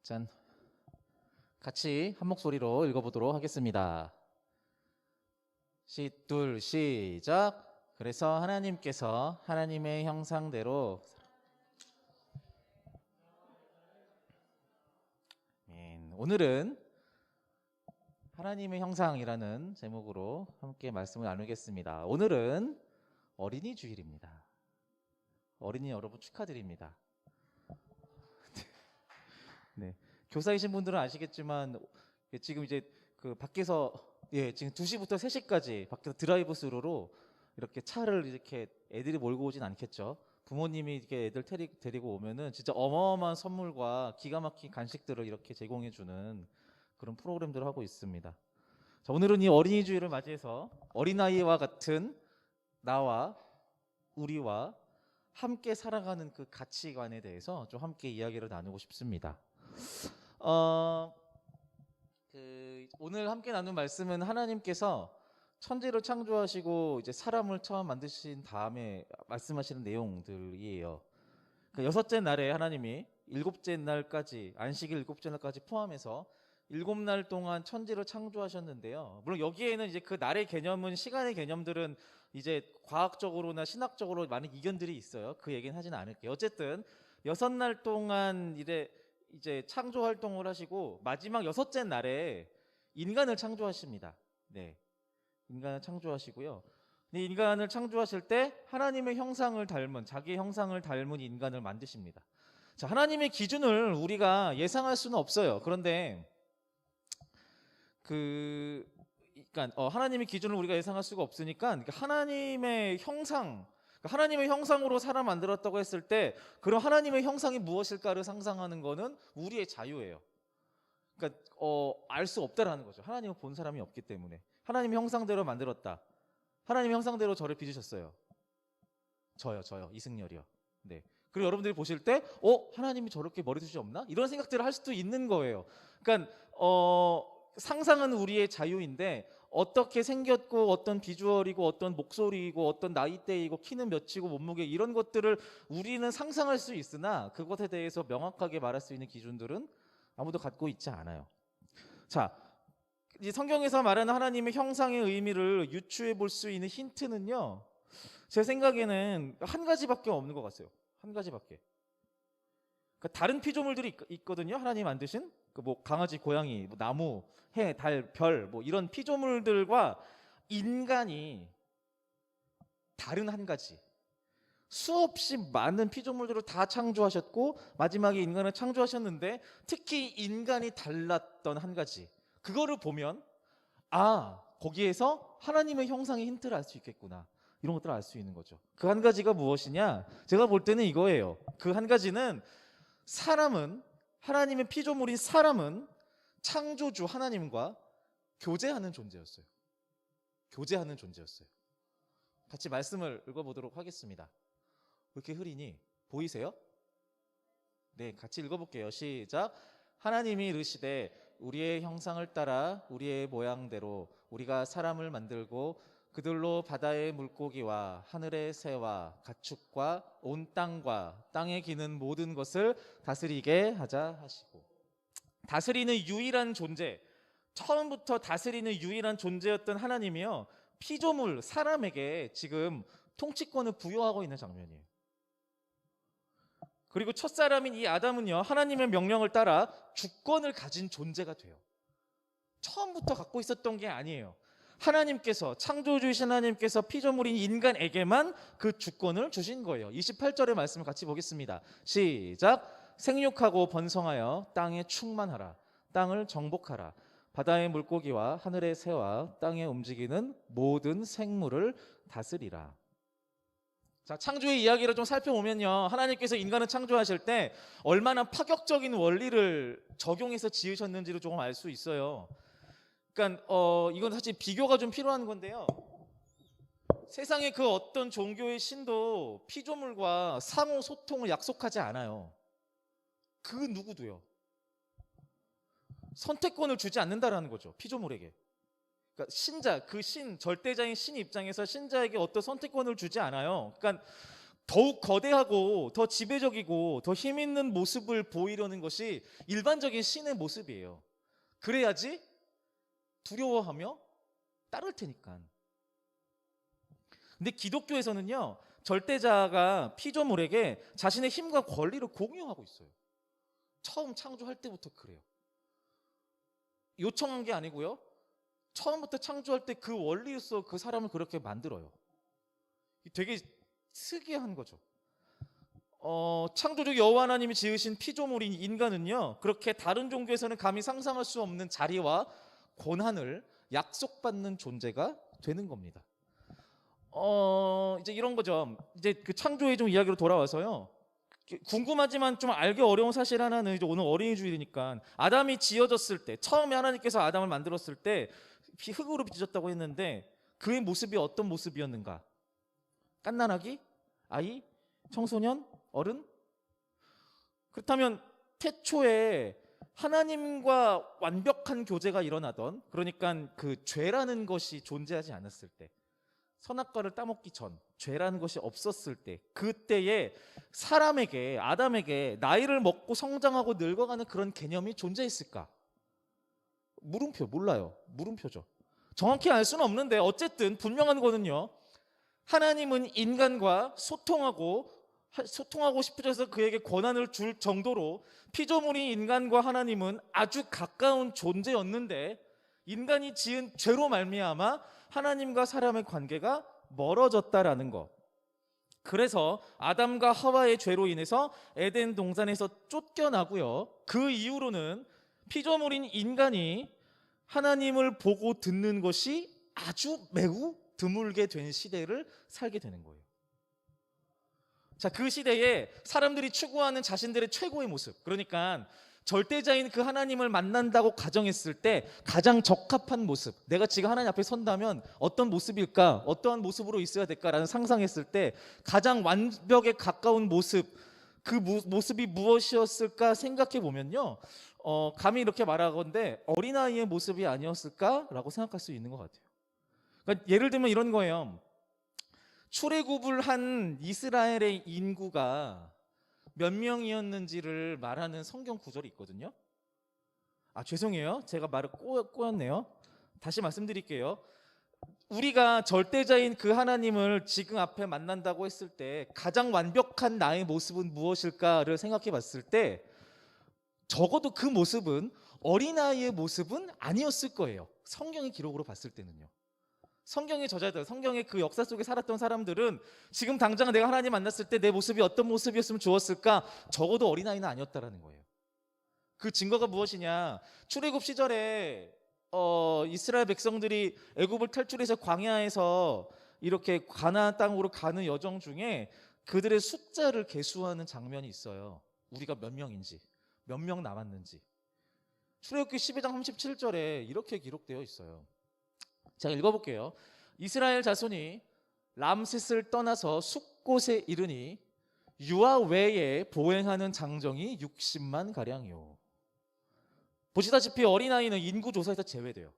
짠. 같이 한 목소리로 읽어보도록 하겠습니다. 둘, 시작. 그래서 하나님께서 하나님의 형상대로 오늘은 하나님의 형상이라는 제목으로 함께 말씀을 나누겠습니다. 오늘은 어린이 주일입니다. 어린이 여러분 축하드립니다. 네, 교사이신 분들은 아시겠지만 지금 이제 그 밖에서 지금 2시부터 3시까지 밖에서 드라이브 스루로 이렇게 차를 이렇게 애들이 몰고 오진 않겠죠. 부모님이 이렇게 애들 데리고 오면은 진짜 어마어마한 선물과 기가 막힌 간식들을 이렇게 제공해주는 그런 프로그램들을 하고 있습니다. 자, 오늘은 이 어린이 주일을 맞이해서 어린아이와 같은 나와 우리와 함께 살아가는 그 가치관에 대해서 좀 함께 이야기를 나누고 싶습니다. 오늘 함께 나눈 말씀은 하나님께서 천지를 창조하시고 이제 사람을 처음 만드신 다음에 말씀하시는 내용들이에요. 그 6째 날에 하나님이 7째 날까지, 안식일 7째 날까지 포함해서 7날 동안 천지를 창조하셨는데요. 물론 여기에는 이제 그 날의 개념은, 시간의 개념들은 이제 과학적으로나 신학적으로 많은 이견들이 있어요. 그 얘기는 하지는 않을게요. 어쨌든 6날 동안 이제 창조 활동을 하시고 마지막 6째 날에 인간을 창조하십니다. 네. 인간을 창조하시고요. 인간을 창조하실 때 하나님의 형상을 닮은, 자기의 형상을 닮은 인간을 만드십니다. 자, 하나님의 기준을 우리가 예상할 수는 없어요. 그런데 그러니까 하나님의 기준을 우리가 예상할 수가 없으니까 하나님의 형상으로 사람 만들었다고 했을 때 그럼 하나님의 형상이 무엇일까를 상상하는 거는 우리의 자유예요. 그러니까 알 수 없다라는 거죠. 하나님은 본 사람이 없기 때문에. 하나님의 형상대로 만들었다. 하나님의 형상대로 저를 빚으셨어요. 저요, 이승열이요. 네. 그리고 여러분들이 보실 때, 하나님이 저렇게 머리숱이 없나? 이런 생각들을 할 수도 있는 거예요. 그러니까 상상은 우리의 자유인데 어떻게 생겼고, 어떤 비주얼이고, 어떤 목소리이고, 어떤 나이대이고, 키는 몇이고, 몸무게 이런 것들을 우리는 상상할 수 있으나 그것에 대해서 명확하게 말할 수 있는 기준들은 아무도 갖고 있지 않아요. 자, 이 성경에서 말하는 하나님의 형상의 의미를 유추해 볼 수 있는 힌트는요, 제 생각에는 한 가지밖에 없는 것 같아요. 한 가지밖에. 그러니까 다른 피조물들이 있거든요. 하나님 만드신 뭐 강아지, 고양이, 뭐 나무, 해, 달, 별, 뭐 이런 피조물들과 인간이 다른 한 가지, 수없이 많은 피조물들을 다 창조하셨고 마지막에 인간을 창조하셨는데 특히 인간이 달랐던 한 가지, 그거를 보면 거기에서 하나님의 형상의 힌트를 알 수 있겠구나, 이런 것들을 알 수 있는 거죠. 그 한 가지가 무엇이냐? 제가 볼 때는 이거예요. 그 한 가지는 사람은, 하나님의 피조물인 사람은 창조주 하나님과 교제하는 존재였어요. 교제하는 존재였어요. 같이 말씀을 읽어보도록 하겠습니다. 왜 이렇게 흐리니? 보이세요? 네, 같이 읽어볼게요. 시작. 하나님이 이르시되 우리의 형상을 따라 우리의 모양대로 우리가 사람을 만들고 그들로 바다의 물고기와 하늘의 새와 가축과 온 땅과 땅에 기는 모든 것을 다스리게 하자 하시고. 다스리는 유일한 존재, 처음부터 다스리는 유일한 존재였던 하나님이요, 피조물 사람에게 지금 통치권을 부여하고 있는 장면이에요. 그리고 첫사람인 이 아담은요, 하나님의 명령을 따라 주권을 가진 존재가 돼요. 처음부터 갖고 있었던 게 아니에요. 하나님께서, 창조주이신 하나님께서 피조물인 인간에게만 그 주권을 주신 거예요. 28절의 말씀을 같이 보겠습니다. 시작. 생육하고 번성하여 땅에 충만하라. 땅을 정복하라. 바다의 물고기와 하늘의 새와 땅에 움직이는 모든 생물을 다스리라. 자, 창조의 이야기를 좀 살펴보면요, 하나님께서 인간을 창조하실 때 얼마나 파격적인 원리를 적용해서 지으셨는지를 조금 알 수 있어요. 그러니까 이건 사실 비교가 좀 필요한 건데요, 세상의 그 어떤 종교의 신도 피조물과 상호 소통을 약속하지 않아요. 그 누구도요. 선택권을 주지 않는다라는 거죠, 피조물에게. 그러니까 신자, 그 신, 절대자인 신 입장에서 신자에게 어떤 선택권을 주지 않아요. 그러니까 더욱 거대하고 더 지배적이고 더 힘 있는 모습을 보이려는 것이 일반적인 신의 모습이에요. 그래야지 두려워하며 따를 테니까. 근데 기독교에서는요, 절대자가 피조물에게 자신의 힘과 권리를 공유하고 있어요. 처음 창조할 때부터 그래요. 요청한 게 아니고요, 처음부터 창조할 때 그 원리로서 그 사람을 그렇게 만들어요. 되게 특이한 거죠. 창조주 여호와 하나님이 지으신 피조물인 인간은요, 그렇게 다른 종교에서는 감히 상상할 수 없는 자리와 권한을 약속받는 존재가 되는 겁니다. 이제 이런 거죠. 이제 그 창조의 좀 이야기로 돌아와서요, 궁금하지만 좀 알기 어려운 사실 하나는, 이제 오늘 어린이 주일이니까, 아담이 지어졌을 때, 처음에 하나님께서 아담을 만들었을 때 흙으로 빚어졌다고 했는데 그의 모습이 어떤 모습이었는가? 갓난아기? 아이? 청소년? 어른? 그렇다면 태초에 하나님과 완벽한 교제가 일어나던, 그러니까 그 죄라는 것이 존재하지 않았을 때, 선악과를 따먹기 전, 죄라는 것이 없었을 때, 그때에 사람에게, 아담에게 나이를 먹고 성장하고 늙어가는 그런 개념이 존재했을까? 물음표. 몰라요. 물음표죠. 정확히 알 수는 없는데 어쨌든 분명한 거는요, 하나님은 인간과 소통하고 싶으셔서 그에게 권한을 줄 정도로 피조물인 인간과 하나님은 아주 가까운 존재였는데, 인간이 지은 죄로 말미암아 하나님과 사람의 관계가 멀어졌다라는 것. 그래서 아담과 하와의 죄로 인해서 에덴 동산에서 쫓겨나고요, 그 이후로는 피조물인 인간이 하나님을 보고 듣는 것이 아주 매우 드물게 된 시대를 살게 되는 거예요. 자, 그 시대에 사람들이 추구하는 자신들의 최고의 모습, 그러니까 절대자인 그 하나님을 만난다고 가정했을 때 가장 적합한 모습, 내가 지금 하나님 앞에 선다면 어떤 모습일까, 어떠한 모습으로 있어야 될까라는 상상했을 때 가장 완벽에 가까운 모습, 그 모습이 무엇이었을까 생각해 보면요, 감히 이렇게 말하건대 어린아이의 모습이 아니었을까라고 생각할 수 있는 것 같아요. 그러니까 예를 들면 이런 거예요. 출애굽을 한 이스라엘의 인구가 몇 명이었는지를 말하는 성경 구절이 있거든요. 죄송해요, 제가 말을 꼬였네요. 다시 말씀드릴게요. 우리가 절대자인 그 하나님을 지금 앞에 만난다고 했을 때 가장 완벽한 나의 모습은 무엇일까를 생각해 봤을 때 적어도 그 모습은 어린아이의 모습은 아니었을 거예요. 성경의 기록으로 봤을 때는요. 성경의 저자들, 성경의 그 역사 속에 살았던 사람들은 지금 당장 내가 하나님 만났을 때 내 모습이 어떤 모습이었으면 좋았을까? 적어도 어린아이는 아니었다라는 거예요. 그 증거가 무엇이냐? 출애굽 시절에 이스라엘 백성들이 애굽을 탈출해서 광야에서 이렇게 가나안 땅으로 가는 여정 중에 그들의 숫자를 계수하는 장면이 있어요. 우리가 몇 명인지, 몇 명 남았는지. 출애굽기 12장 37절에 이렇게 기록되어 있어요. 자, 읽어볼게요. 이스라엘 자손이 람셋을 떠나서 숫곳에 이르니 유아 외에 보행하는 장정이 60만 가량이요. 보시다시피 어린아이는 인구조사에서 제외돼요.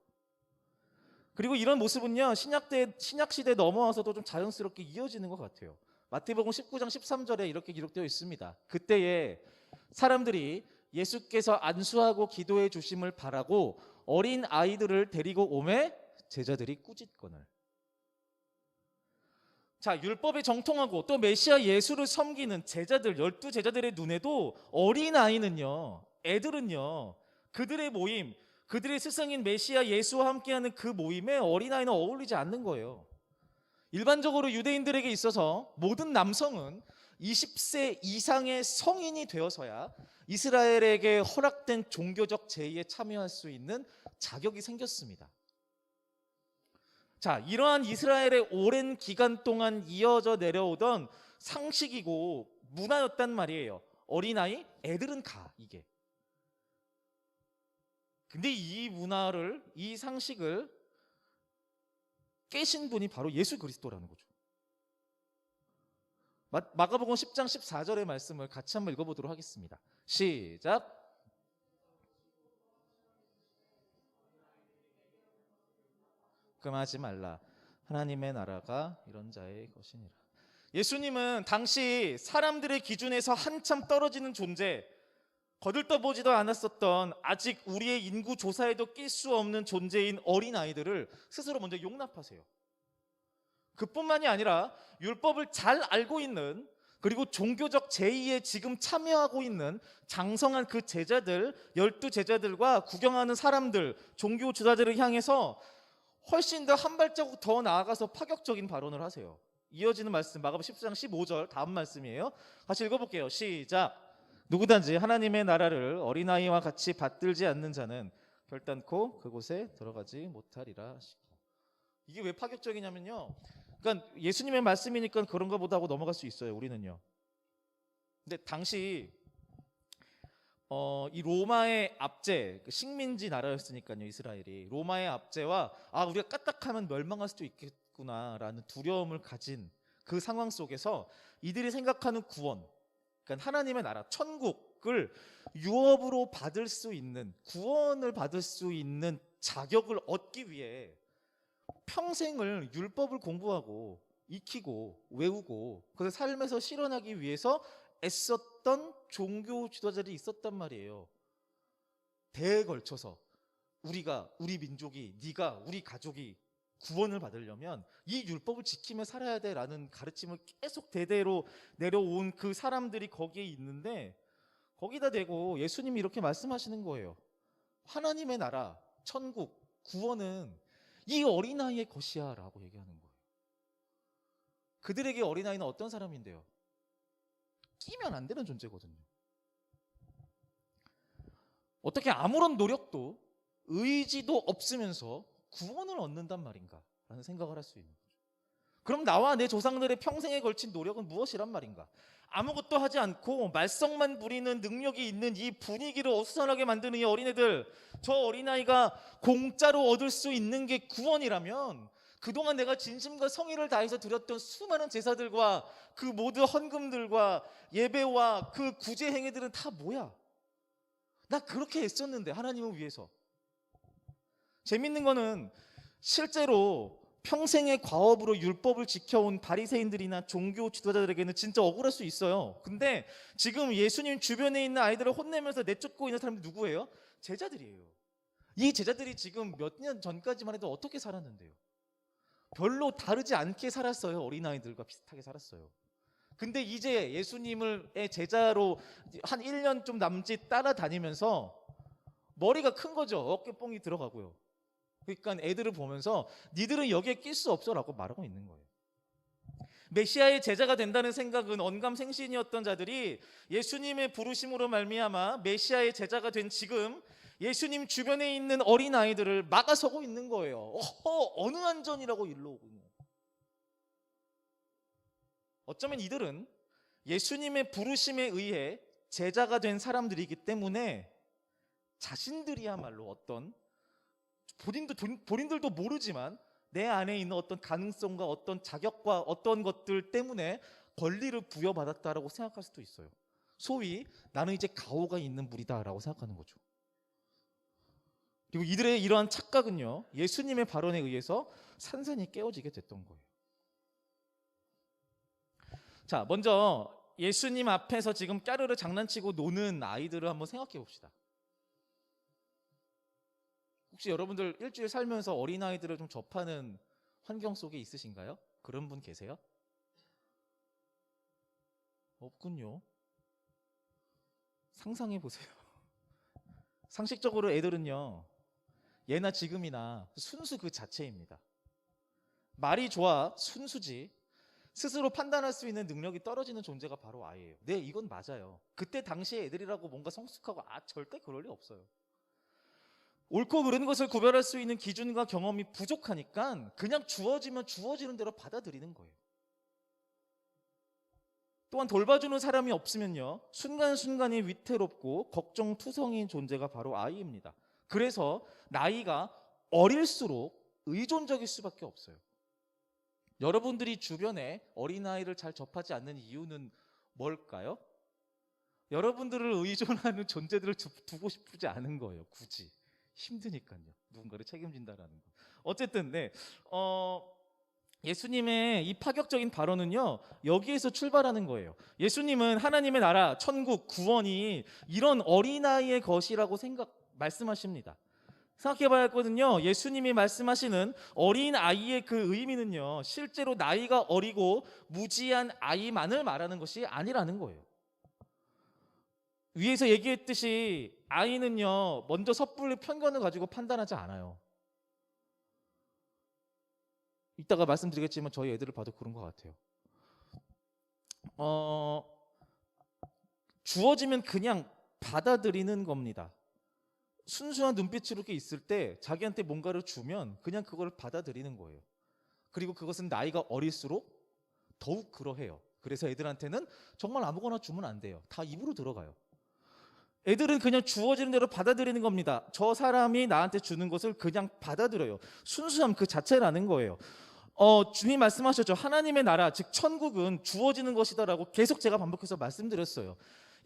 그리고 이런 모습은요, 신약시대 넘어와서도 좀 자연스럽게 이어지는 것 같아요. 마태복음 19장 13절에 이렇게 기록되어 있습니다. 그때에 사람들이 예수께서 안수하고 기도해 주심을 바라고 어린 아이들을 데리고 오매 제자들이 꾸짖거늘. 자, 율법에 정통하고 또 메시아 예수를 섬기는 제자들, 12제자들의 눈에도 어린아이는요, 애들은요, 그들의 모임, 그들의 스승인 메시아 예수와 함께하는 그 모임에 어린아이는 어울리지 않는 거예요. 일반적으로 유대인들에게 있어서 모든 남성은 20세 이상의 성인이 되어서야 이스라엘에게 허락된 종교적 제의에 참여할 수 있는 자격이 생겼습니다. 자, 이러한 이스라엘의 오랜 기간 동안 이어져 내려오던 상식이고 문화였단 말이에요. 어린아이, 애들은 가, 이게. 근데 이 문화를, 이 상식을 깨신 분이 바로 예수 그리스도라는 거죠. 마가복음 10장 14절의 말씀을 같이 한번 읽어보도록 하겠습니다. 시작. 금하지 말라. 하나님의 나라가 이런 자의 것이니라. 예수님은 당시 사람들의 기준에서 한참 떨어지는 존재, 거들떠보지도 않았었던 아직 우리의 인구 조사에도 낄 수 없는 존재인 어린아이들을 스스로 먼저 용납하세요. 그뿐만이 아니라 율법을 잘 알고 있는, 그리고 종교적 제의에 지금 참여하고 있는 장성한 그 제자들, 12제자들과 구경하는 사람들, 종교 지도자들을 향해서 훨씬 더 한 발자국 더 나아가서 파격적인 발언을 하세요. 이어지는 말씀, 마가복음 10장 15절 다음 말씀이에요. 같이 읽어볼게요. 시작. 누구든지 하나님의 나라를 어린아이와 같이 받들지 않는 자는 결단코 그곳에 들어가지 못하리라 하시고. 이게 왜 파격적이냐면요, 그러니까 예수님의 말씀이니까 그런가 보다 하고 넘어갈 수 있어요, 우리는요. 근데 당시 이 로마의 압제, 식민지 나라였으니까요, 이스라엘이. 로마의 압제와 우리가 까딱하면 멸망할 수도 있겠구나라는 두려움을 가진 그 상황 속에서 이들이 생각하는 구원, 그러니까 하나님의 나라, 천국을 유업으로 받을 수 있는, 구원을 받을 수 있는 자격을 얻기 위해 평생을 율법을 공부하고 익히고 외우고 그래서 삶에서 실현하기 위해서 애썼던 종교 지도자들이 있었단 말이에요. 대에 걸쳐서 우리 민족이, 네가, 우리 가족이 구원을 받으려면 이 율법을 지키며 살아야 돼라는 가르침을 계속 대대로 내려온 그 사람들이 거기에 있는데, 거기다 대고 예수님이 이렇게 말씀하시는 거예요. 하나님의 나라, 천국, 구원은 이 어린아이의 것이야 라고 얘기하는 거예요. 그들에게 어린아이는 어떤 사람인데요? 끼면 안 되는 존재거든요. 어떻게 아무런 노력도 의지도 없으면서 구원을 얻는단 말인가 라는 생각을 할 수 있는 거죠. 그럼 나와 내 조상들의 평생에 걸친 노력은 무엇이란 말인가? 아무것도 하지 않고 말썽만 부리는 능력이 있는 이 분위기를 어수선하게 만드는 이 어린애들, 저 어린아이가 공짜로 얻을 수 있는 게 구원이라면 그동안 내가 진심과 성의를 다해서 드렸던 수많은 제사들과 그 모든 헌금들과 예배와 그 구제 행위들은 다 뭐야? 나 그렇게 애썼는데 하나님을 위해서. 재밌는 거는 실제로 평생의 과업으로 율법을 지켜온 바리새인들이나 종교 지도자들에게는 진짜 억울할 수 있어요. 근데 지금 예수님 주변에 있는 아이들을 혼내면서 내쫓고 있는 사람들이 누구예요? 제자들이에요. 이 제자들이 지금 몇 년 전까지만 해도 어떻게 살았는데요? 별로 다르지 않게 살았어요. 어린아이들과 비슷하게 살았어요. 근데 이제 예수님을 제자로 한 1년 좀 남짓 따라다니면서 머리가 큰 거죠. 어깨뽕이 들어가고요. 그러니까 애들을 보면서 니들은 여기에 낄 수 없어라고 말하고 있는 거예요. 메시아의 제자가 된다는 생각은 언감생신이었던 자들이 예수님의 부르심으로 말미암아 메시아의 제자가 된 지금 예수님 주변에 있는 어린아이들을 막아서고 있는 거예요. 어느 안전이라고 일러 오고 있는 거예요. 어쩌면 이들은 예수님의 부르심에 의해 제자가 된 사람들이기 때문에 자신들이야말로 어떤 본인들도 모르지만 내 안에 있는 어떤 가능성과 어떤 자격과 어떤 것들 때문에 권리를 부여받았다라고 생각할 수도 있어요. 소위 나는 이제 가오가 있는 무리다라고 생각하는 거죠. 그리고 이들의 이러한 착각은요, 예수님의 발언에 의해서 산산이 깨어지게 됐던 거예요. 자, 먼저 예수님 앞에서 지금 까르르 장난치고 노는 아이들을 한번 생각해 봅시다. 혹시 여러분들 일주일 살면서 어린아이들을 좀 접하는 환경 속에 있으신가요? 그런 분 계세요? 없군요. 상상해 보세요. 상식적으로 애들은요, 예나 지금이나 순수 그 자체입니다. 말이 좋아 순수지 스스로 판단할 수 있는 능력이 떨어지는 존재가 바로 아이예요. 네, 이건 맞아요. 그때 당시에 애들이라고 뭔가 성숙하고 절대 그럴 리 없어요. 옳고 그른 것을 구별할 수 있는 기준과 경험이 부족하니까 그냥 주어지면 주어지는 대로 받아들이는 거예요. 또한 돌봐주는 사람이 없으면요, 순간순간이 위태롭고 걱정투성인 존재가 바로 아이입니다. 그래서 나이가 어릴수록 의존적일 수밖에 없어요. 여러분들이 주변에 어린아이를 잘 접하지 않는 이유는 뭘까요? 여러분들을 의존하는 존재들을 두고 싶지 않은 거예요. 굳이. 힘드니까요. 누군가를 책임진다라는 거. 어쨌든 예수님의 이 파격적인 발언은요, 여기에서 출발하는 거예요. 예수님은 하나님의 나라, 천국, 구원이 이런 어린아이의 것이라고 말씀하십니다. 생각해봐야 했거든요. 예수님이 말씀하시는 어린아이의 그 의미는요, 실제로 나이가 어리고 무지한 아이만을 말하는 것이 아니라는 거예요. 위에서 얘기했듯이 아이는요, 먼저 섣불리 편견을 가지고 판단하지 않아요. 이따가 말씀드리겠지만 저희 애들을 봐도 그런 것 같아요. 주어지면 그냥 받아들이는 겁니다. 순수한 눈빛으로 이렇게 있을 때 자기한테 뭔가를 주면 그냥 그걸 받아들이는 거예요. 그리고 그것은 나이가 어릴수록 더욱 그러해요. 그래서 애들한테는 정말 아무거나 주면 안 돼요. 다 입으로 들어가요. 애들은 그냥 주어지는 대로 받아들이는 겁니다. 저 사람이 나한테 주는 것을 그냥 받아들여요. 순수함 그 자체라는 거예요. 주님 말씀하셨죠. 하나님의 나라, 즉 천국은 주어지는 것이다라고 계속 제가 반복해서 말씀드렸어요.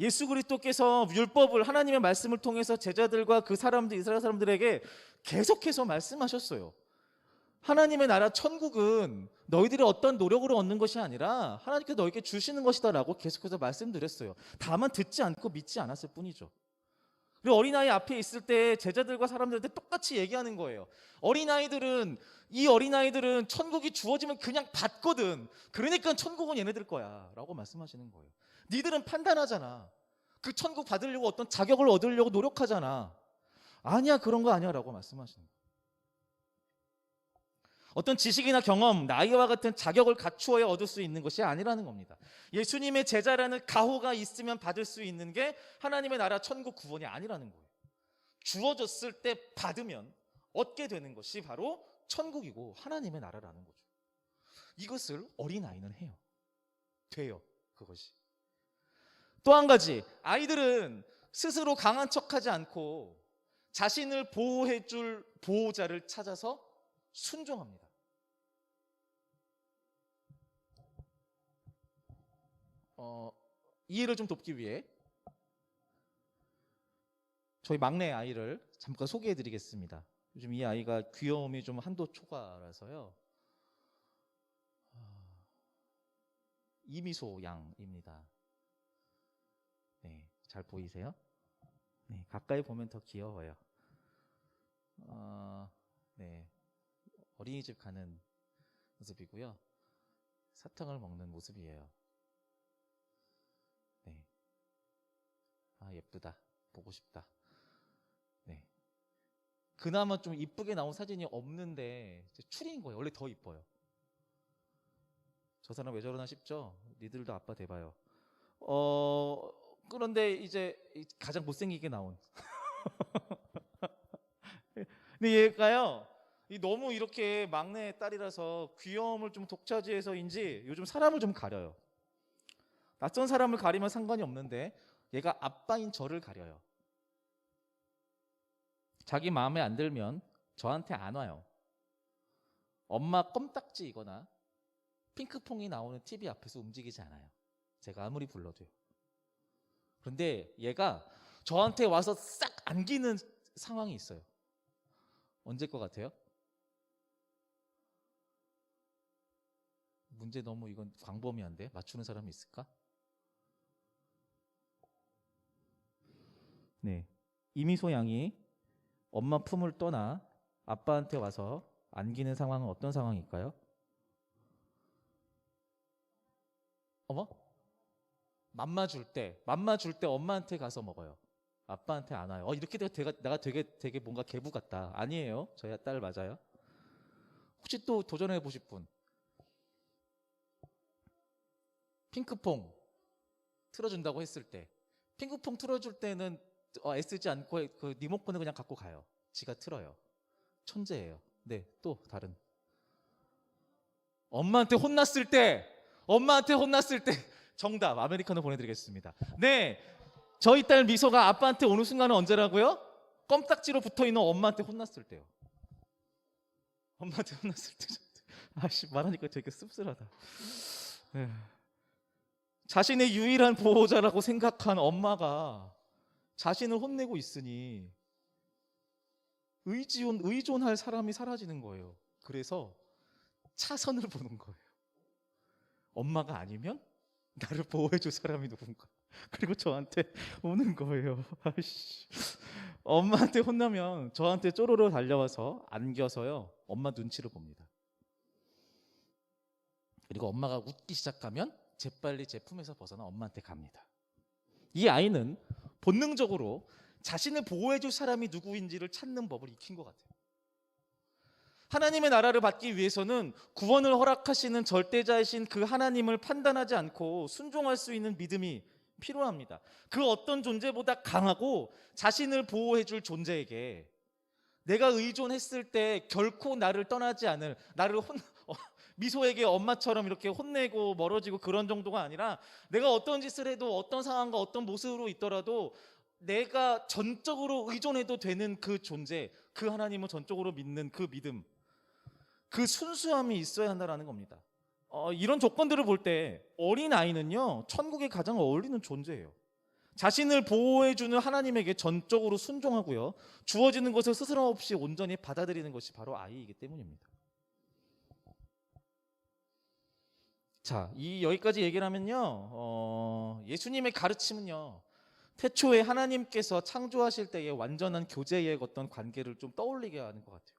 예수 그리스도께서 율법을, 하나님의 말씀을 통해서 제자들과 그 사람들, 이스라엘 사람들에게 계속해서 말씀하셨어요. 하나님의 나라 천국은 너희들의 어떤 노력으로 얻는 것이 아니라 하나님께서 너희에게 주시는 것이다라고 계속해서 말씀드렸어요. 다만 듣지 않고 믿지 않았을 뿐이죠. 그리고 어린아이 앞에 있을 때 제자들과 사람들한테 똑같이 얘기하는 거예요. 이 어린아이들은 천국이 주어지면 그냥 받거든. 그러니까 천국은 얘네들 거야 라고 말씀하시는 거예요. 니들은 판단하잖아. 그 천국 받으려고 어떤 자격을 얻으려고 노력하잖아. 아니야, 그런 거 아니야 라고 말씀하시는 거예요. 어떤 지식이나 경험, 나이와 같은 자격을 갖추어야 얻을 수 있는 것이 아니라는 겁니다. 예수님의 제자라는 가호가 있으면 받을 수 있는 게 하나님의 나라 천국 구원이 아니라는 거예요. 주어졌을 때 받으면 얻게 되는 것이 바로 천국이고 하나님의 나라라는 거죠. 이것을 어린아이는 해요. 돼요, 그것이. 또 한 가지, 아이들은 스스로 강한 척하지 않고 자신을 보호해줄 보호자를 찾아서 순종합니다. 이해를 좀 돕기 위해 저희 막내 아이를 잠깐 소개해 드리겠습니다. 요즘 이 아이가 귀여움이 좀 한도 초과라서요. 이미소 양입니다. 네, 잘 보이세요? 네, 가까이 보면 더 귀여워요. 네, 어린이집 가는 모습이고요. 사탕을 먹는 모습이에요. 네, 예쁘다. 보고 싶다. 네, 그나마 좀 이쁘게 나온 사진이 없는데 추리인 거예요. 원래 더 이뻐요. 저 사람 왜 저러나 싶죠? 니들도 아빠 돼봐요. 그런데 이제 가장 못생기게 나온. 근데 얘가요, 너무 이렇게 막내 딸이라서 귀여움을 좀 독차지해서인지 요즘 사람을 좀 가려요. 낯선 사람을 가리면 상관이 없는데 얘가 아빠인 저를 가려요. 자기 마음에 안 들면 저한테 안 와요. 엄마 껌딱지이거나 핑크퐁이 나오는 TV 앞에서 움직이지 않아요. 제가 아무리 불러도요. 그런데 얘가 저한테 와서 싹 안기는 상황이 있어요. 언제일 것 같아요? 문제 너무 이건 광범위한데 맞추는 사람이 있을까? 네, 이미소 양이 엄마 품을 떠나 아빠한테 와서 안기는 상황은 어떤 상황일까요? 어머? 맘마 줄 때 엄마한테 가서 먹어요. 아빠한테 안 와요. 이렇게 내가 되게 뭔가 개부 같다. 아니에요. 저희 딸 맞아요. 혹시 또 도전해 보실 분? 핑크퐁 틀어준다고 했을 때, 핑크퐁 틀어줄 때는 애쓰지 않고 그 리모컨을 그냥 갖고 가요. 지가 틀어요. 천재예요. 네, 또 다른. 엄마한테 혼났을 때 정답 아메리카노 보내드리겠습니다. 네, 저희 딸 미소가 아빠한테 오는 순간은 언제라고요? 껌딱지로 붙어있는 엄마한테 혼났을 때요. 엄마한테 혼났을 때. 아씨, 말하니까 되게 씁쓸하다. 네. 자신의 유일한 보호자라고 생각한 엄마가 자신을 혼내고 있으니 의존할 사람이 사라지는 거예요. 그래서 차선을 보는 거예요. 엄마가 아니면 나를 보호해줄 사람이 누군가. 그리고 저한테 오는 거예요. 아이씨. 엄마한테 혼나면 저한테 쪼로로 달려와서 안겨서요, 엄마 눈치를 봅니다. 그리고 엄마가 웃기 시작하면 재빨리 제 품에서 벗어나 엄마한테 갑니다. 이 아이는 본능적으로 자신을 보호해줄 사람이 누구인지를 찾는 법을 익힌 것 같아요. 하나님의 나라를 받기 위해서는 구원을 허락하시는 절대자이신 그 하나님을 판단하지 않고 순종할 수 있는 믿음이 필요합니다. 그 어떤 존재보다 강하고 자신을 보호해줄 존재에게 내가 의존했을 때 결코 나를 떠나지 않을, 미소에게 엄마처럼 이렇게 혼내고 멀어지고 그런 정도가 아니라, 내가 어떤 짓을 해도 어떤 상황과 어떤 모습으로 있더라도 내가 전적으로 의존해도 되는 그 존재, 그 하나님을 전적으로 믿는 그 믿음, 그 순수함이 있어야 한다는 겁니다. 이런 조건들을 볼 때 어린아이는요, 천국에 가장 어울리는 존재예요. 자신을 보호해주는 하나님에게 전적으로 순종하고요, 주어지는 것을 스스럼 없이 온전히 받아들이는 것이 바로 아이이기 때문입니다. 자, 여기까지 얘기를 하면요, 예수님의 가르침은요, 태초에 하나님께서 창조하실 때의 완전한 교제의 어떤 관계를 좀 떠올리게 하는 것 같아요.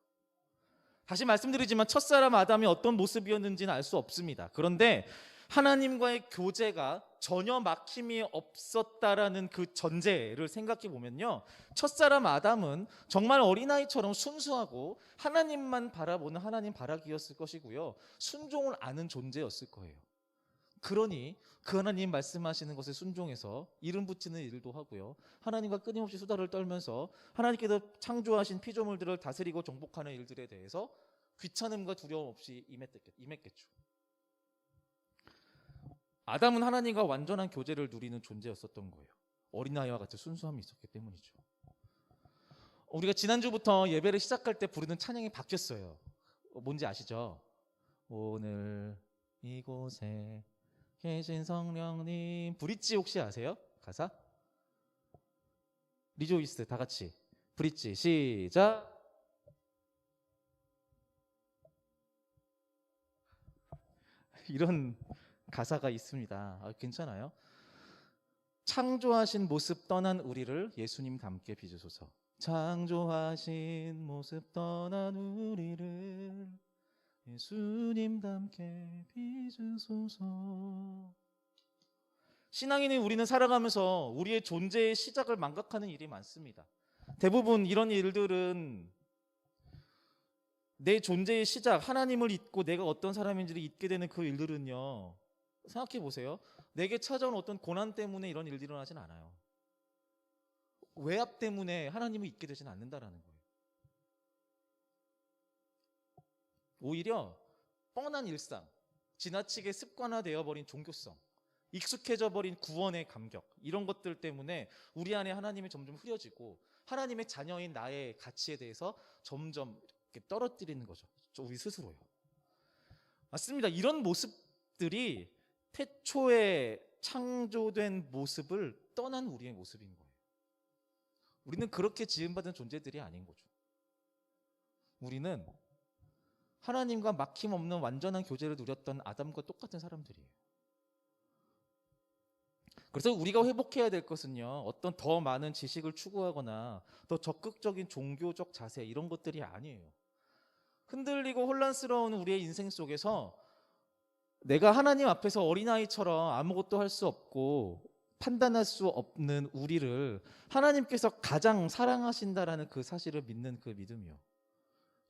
다시 말씀드리지만 첫사람 아담이 어떤 모습이었는지는 알 수 없습니다. 그런데 하나님과의 교제가 전혀 막힘이 없었다라는 그 전제를 생각해 보면요, 첫사람 아담은 정말 어린아이처럼 순수하고 하나님만 바라보는 하나님 바라기였을 것이고요, 순종을 아는 존재였을 거예요. 그러니 그 하나님 말씀하시는 것에 순종해서 이름 붙이는 일도 하고요, 하나님과 끊임없이 수다를 떨면서 하나님께서 창조하신 피조물들을 다스리고 정복하는 일들에 대해서 귀찮음과 두려움 없이 임했겠죠. 아담은 하나님과 완전한 교제를 누리는 존재였었던 거예요. 어린아이와 같은 순수함이 있었기 때문이죠. 우리가 지난주부터 예배를 시작할 때 부르는 찬양이 바뀌었어요. 뭔지 아시죠? 오늘 이곳에 계신 성령님. 브릿지 혹시 아세요? 가사? 리조이스 다 같이 브릿지 시작. 이런 가사가 있습니다. 괜찮아요? 창조하신 모습 떠난 우리를 예수님 닮게 빚으소서. 창조하신 모습 떠난 우리를 예수님 닮게 빚으소서. 신앙인인 우리는 살아가면서 우리의 존재의 시작을 망각하는 일이 많습니다. 대부분 이런 일들은 내 존재의 시작, 하나님을 잊고 내가 어떤 사람인지를 잊게 되는 그 일들은요, 생각해 보세요. 내게 찾아온 어떤 고난 때문에 이런 일들이 일어나진 않아요. 외압 때문에 하나님을 잊게 되지는 않는다라는 거예요. 오히려 뻔한 일상, 지나치게 습관화되어 버린 종교성, 익숙해져 버린 구원의 감격, 이런 것들 때문에 우리 안에 하나님이 점점 흐려지고 하나님의 자녀인 나의 가치에 대해서 점점 이렇게 떨어뜨리는 거죠. 우리 스스로요. 맞습니다. 이런 모습들이 태초에 창조된 모습을 떠난 우리의 모습인 거예요. 우리는 그렇게 지음받은 존재들이 아닌 거죠. 우리는 하나님과 막힘없는 완전한 교제를 누렸던 아담과 똑같은 사람들이에요. 그래서 우리가 회복해야 될 것은요, 어떤 더 많은 지식을 추구하거나 더 적극적인 종교적 자세, 이런 것들이 아니에요. 흔들리고 혼란스러운 우리의 인생 속에서 내가 하나님 앞에서 어린아이처럼 아무것도 할 수 없고 판단할 수 없는 우리를 하나님께서 가장 사랑하신다라는 그 사실을 믿는 그 믿음이요.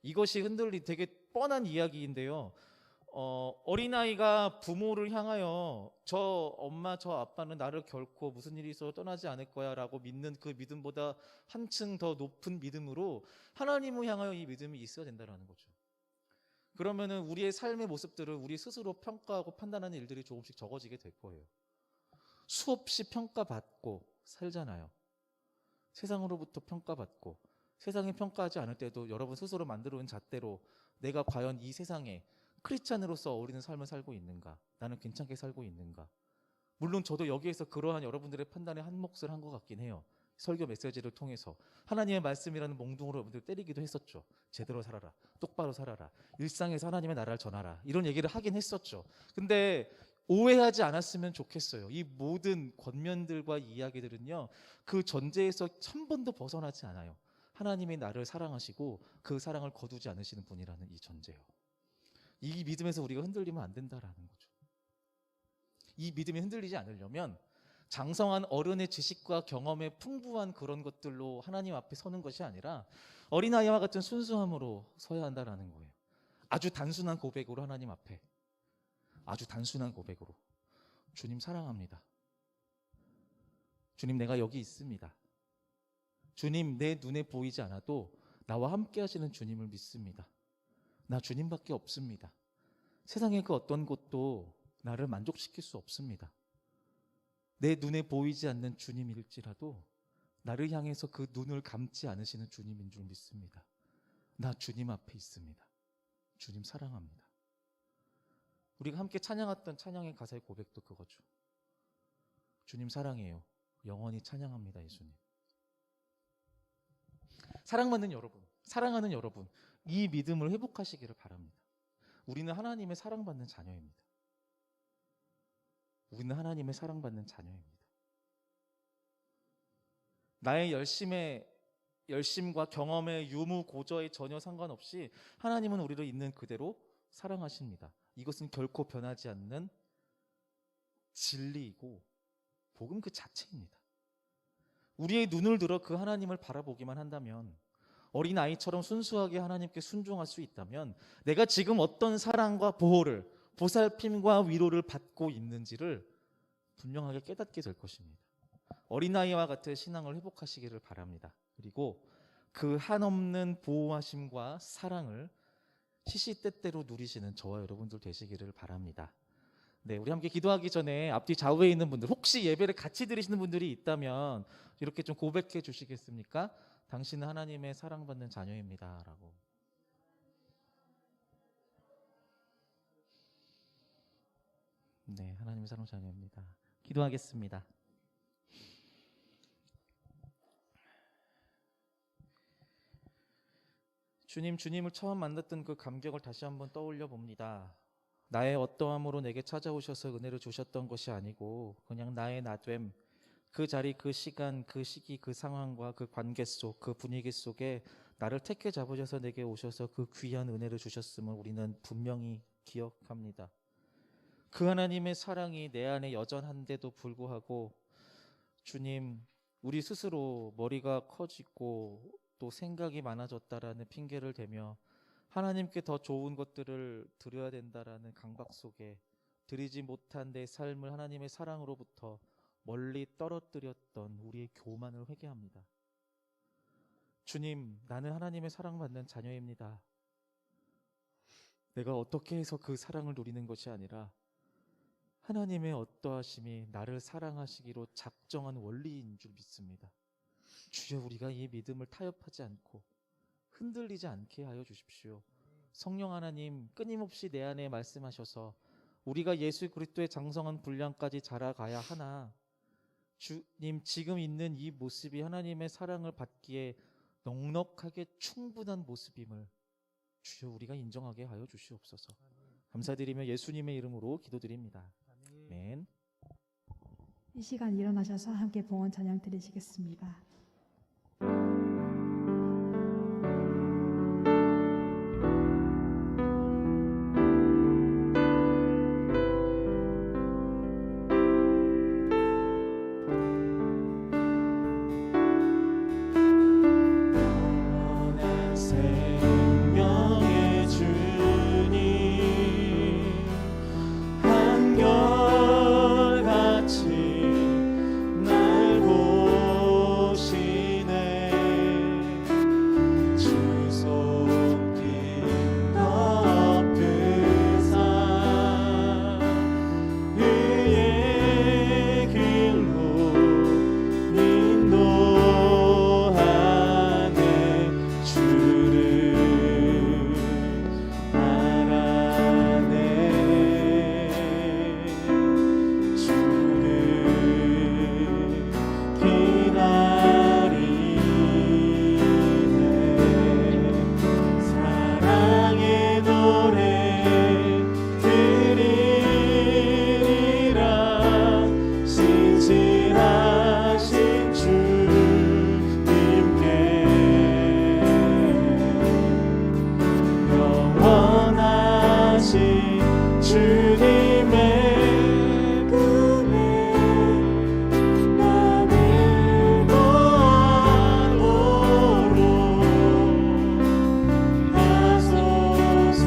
이것이 되게 뻔한 이야기인데요. 어린아이가 부모를 향하여 저 엄마 저 아빠는 나를 결코 무슨 일이 있어도 떠나지 않을 거야 라고 믿는 그 믿음보다 한층 더 높은 믿음으로 하나님을 향하여 이 믿음이 있어야 된다는 거죠. 그러면은 우리의 삶의 모습들을 우리 스스로 평가하고 판단하는 일들이 조금씩 적어지게 될 거예요. 수없이 평가받고 살잖아요. 세상으로부터 평가받고, 세상이 평가하지 않을 때도 여러분 스스로 만들어 온 잣대로 내가 과연 이 세상에 크리스찬으로서 어울리는 삶을 살고 있는가, 나는 괜찮게 살고 있는가. 물론 저도 여기에서 그러한 여러분들의 판단에 한 몫을 한 것 같긴 해요. 설교 메시지를 통해서 하나님의 말씀이라는 몽둥으로 여러분들 때리기도 했었죠. 제대로 살아라, 똑바로 살아라, 일상에서 하나님의 나라를 전하라, 이런 얘기를 하긴 했었죠. 근데 오해하지 않았으면 좋겠어요. 이 모든 권면들과 이야기들은요, 그 전제에서 한 번도 벗어나지 않아요. 하나님이 나를 사랑하시고 그 사랑을 거두지 않으시는 분이라는 이 전제요. 이 믿음에서 우리가 흔들리면 안 된다라는 거죠. 이 믿음이 흔들리지 않으려면 장성한 어른의 지식과 경험의 풍부한 그런 것들로 하나님 앞에 서는 것이 아니라 어린아이와 같은 순수함으로 서야 한다라는 거예요. 아주 단순한 고백으로 하나님 앞에, 아주 단순한 고백으로, 주님 사랑합니다. 주님 내가 여기 있습니다. 주님 내 눈에 보이지 않아도 나와 함께 하시는 주님을 믿습니다. 나 주님밖에 없습니다. 세상의 그 어떤 것도 나를 만족시킬 수 없습니다. 내 눈에 보이지 않는 주님일지라도 나를 향해서 그 눈을 감지 않으시는 주님인 줄 믿습니다. 나 주님 앞에 있습니다. 주님 사랑합니다. 우리가 함께 찬양했던 찬양의 가사의 고백도 그거죠. 주님 사랑해요. 영원히 찬양합니다. 예수님. 사랑받는 여러분, 사랑하는 여러분, 이 믿음을 회복하시기를 바랍니다. 우리는 하나님의 사랑받는 자녀입니다. 우리는 하나님의 사랑받는 자녀입니다. 나의 열심과 경험의 유무 고저에 전혀 상관없이 하나님은 우리를 있는 그대로 사랑하십니다. 이것은 결코 변하지 않는 진리이고 복음 그 자체입니다. 우리의 눈을 들어 그 하나님을 바라보기만 한다면, 어린아이처럼 순수하게 하나님께 순종할 수 있다면 내가 지금 어떤 사랑과 보호를, 보살핌과 위로를 받고 있는지를 분명하게 깨닫게 될 것입니다. 어린아이와 같은 신앙을 회복하시기를 바랍니다. 그리고 그 한없는 보호하심과 사랑을 시시때때로 누리시는 저와 여러분들 되시기를 바랍니다. 네, 우리 함께 기도하기 전에 앞뒤 좌우에 있는 분들, 혹시 예배를 같이 드리시는 분들이 있다면 이렇게 좀 고백해 주시겠습니까? 당신은 하나님의 사랑받는 자녀입니다 라고. 네, 하나님의 사랑 자녀입니다. 기도하겠습니다. 주님을 처음 만났던 그 감격을 다시 한번 떠올려 봅니다. 나의 어떠함으로 내게 찾아오셔서 은혜를 주셨던 것이 아니고 그냥 나의 나됨, 그 자리, 그 시간, 그 시기, 그 상황과 그 관계 속, 그 분위기 속에 나를 택해 잡으셔서 내게 오셔서 그 귀한 은혜를 주셨음을 우리는 분명히 기억합니다. 그 하나님의 사랑이 내 안에 여전한데도 불구하고 주님, 우리 스스로 머리가 커지고 또 생각이 많아졌다라는 핑계를 대며 하나님께 더 좋은 것들을 드려야 된다라는 강박 속에 드리지 못한 내 삶을 하나님의 사랑으로부터 멀리 떨어뜨렸던 우리의 교만을 회개합니다. 주님, 나는 하나님의 사랑받는 자녀입니다. 내가 어떻게 해서 그 사랑을 누리는 것이 아니라 하나님의 어떠하심이 나를 사랑하시기로 작정한 원리인 줄 믿습니다. 주여, 우리가 이 믿음을 타협하지 않고 흔들리지 않게 하여 주십시오. 성령 하나님, 끊임없이 내 안에 말씀하셔서 우리가 예수 그리스도의 장성한 분량까지 자라가야 하나, 주님, 지금 있는 이 모습이 하나님의 사랑을 받기에 넉넉하게 충분한 모습임을 주여 우리가 인정하게 하여 주시옵소서. 감사드리며 예수님의 이름으로 기도드립니다. 아멘. 이 시간 일어나셔서 함께 봉헌 찬양 드리시겠습니다. 생명의 주님, 한결같이 날 보시네. 주 손길 덮으사 의의 길로 인도하네. 주를 알아내. 주를 기다리네. 사랑의 노래 드리리라. 신실하신 주님께 영원하신 주님의 꿈에 나를 거하도록 하소서.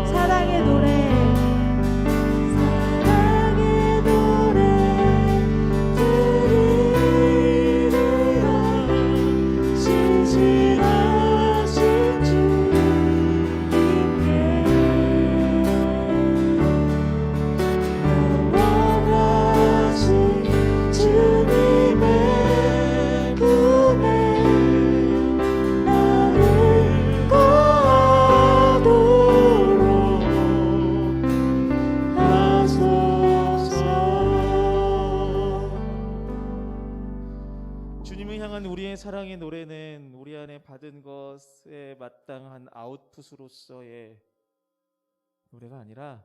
사랑의 노래, 사랑의 노래 드리리라. 신실하신 주님께 영원하신 주님의 꿈에 나를 거하도록 하소서. 주님을 향한 우리의 사랑의 노래는 우리 안에 받은 것에 마땅한 아웃풋으로서의 노래가 아니라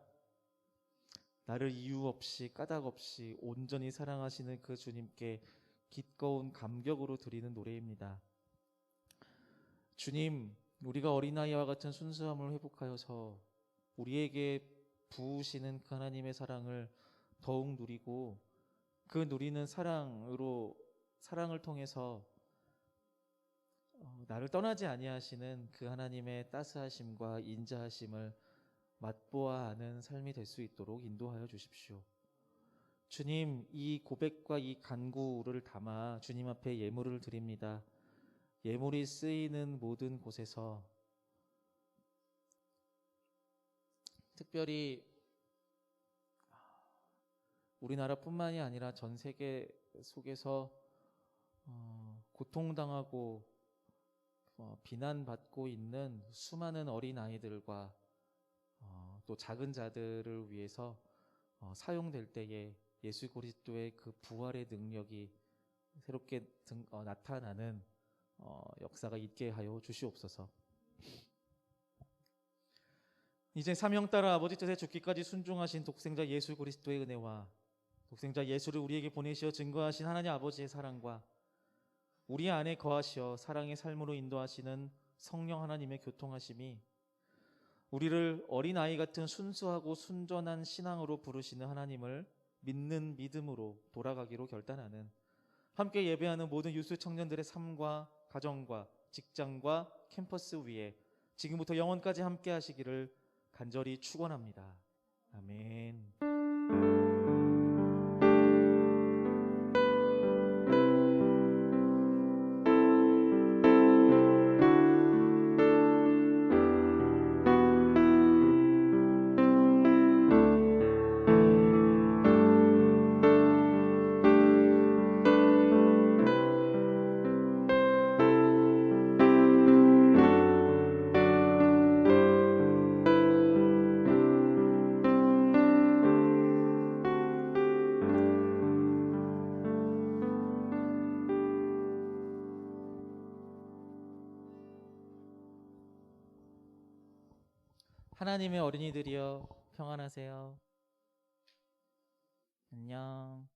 나를 이유 없이 까닭 없이 온전히 사랑하시는 그 주님께 기꺼운 감격으로 드리는 노래입니다. 주님, 우리가 어린아이와 같은 순수함을 회복하여서 우리에게 부으시는 그 하나님의 사랑을 더욱 누리고 그 누리는 사랑을 통해서 나를 떠나지 아니하시는 그 하나님의 따스하심과 인자하심을 맛보아 아는 삶이 될 수 있도록 인도하여 주십시오. 주님, 이 고백과 이 간구를 담아 주님 앞에 예물을 드립니다. 예물이 쓰이는 모든 곳에서 특별히 우리나라뿐만이 아니라 전 세계 속에서 고통당하고 비난받고 있는 수많은 어린아이들과 또 작은 자들을 위해서 사용될 때에 예수 그리스도의 그 부활의 능력이 새롭게 나타나는 역사가 있게 하여 주시옵소서. 이제 사명 따라 아버지 뜻에 죽기까지 순종하신 독생자 예수 그리스도의 은혜와 독생자 예수를 우리에게 보내시어 증거하신 하나님 아버지의 사랑과 우리 안에 거하시어 사랑의 삶으로 인도하시는 성령 하나님의 교통하심이 우리를 어린아이 같은 순수하고 순전한 신앙으로 부르시는 하나님을 믿는 믿음으로 돌아가기로 결단하는 함께 예배하는 모든 유수 청년들의 삶과 가정과 직장과 캠퍼스 위에 지금부터 영원까지 함께 하시기를 간절히 축원합니다. 아멘. 하나님의 어린이들이여 평안하세요. 안녕.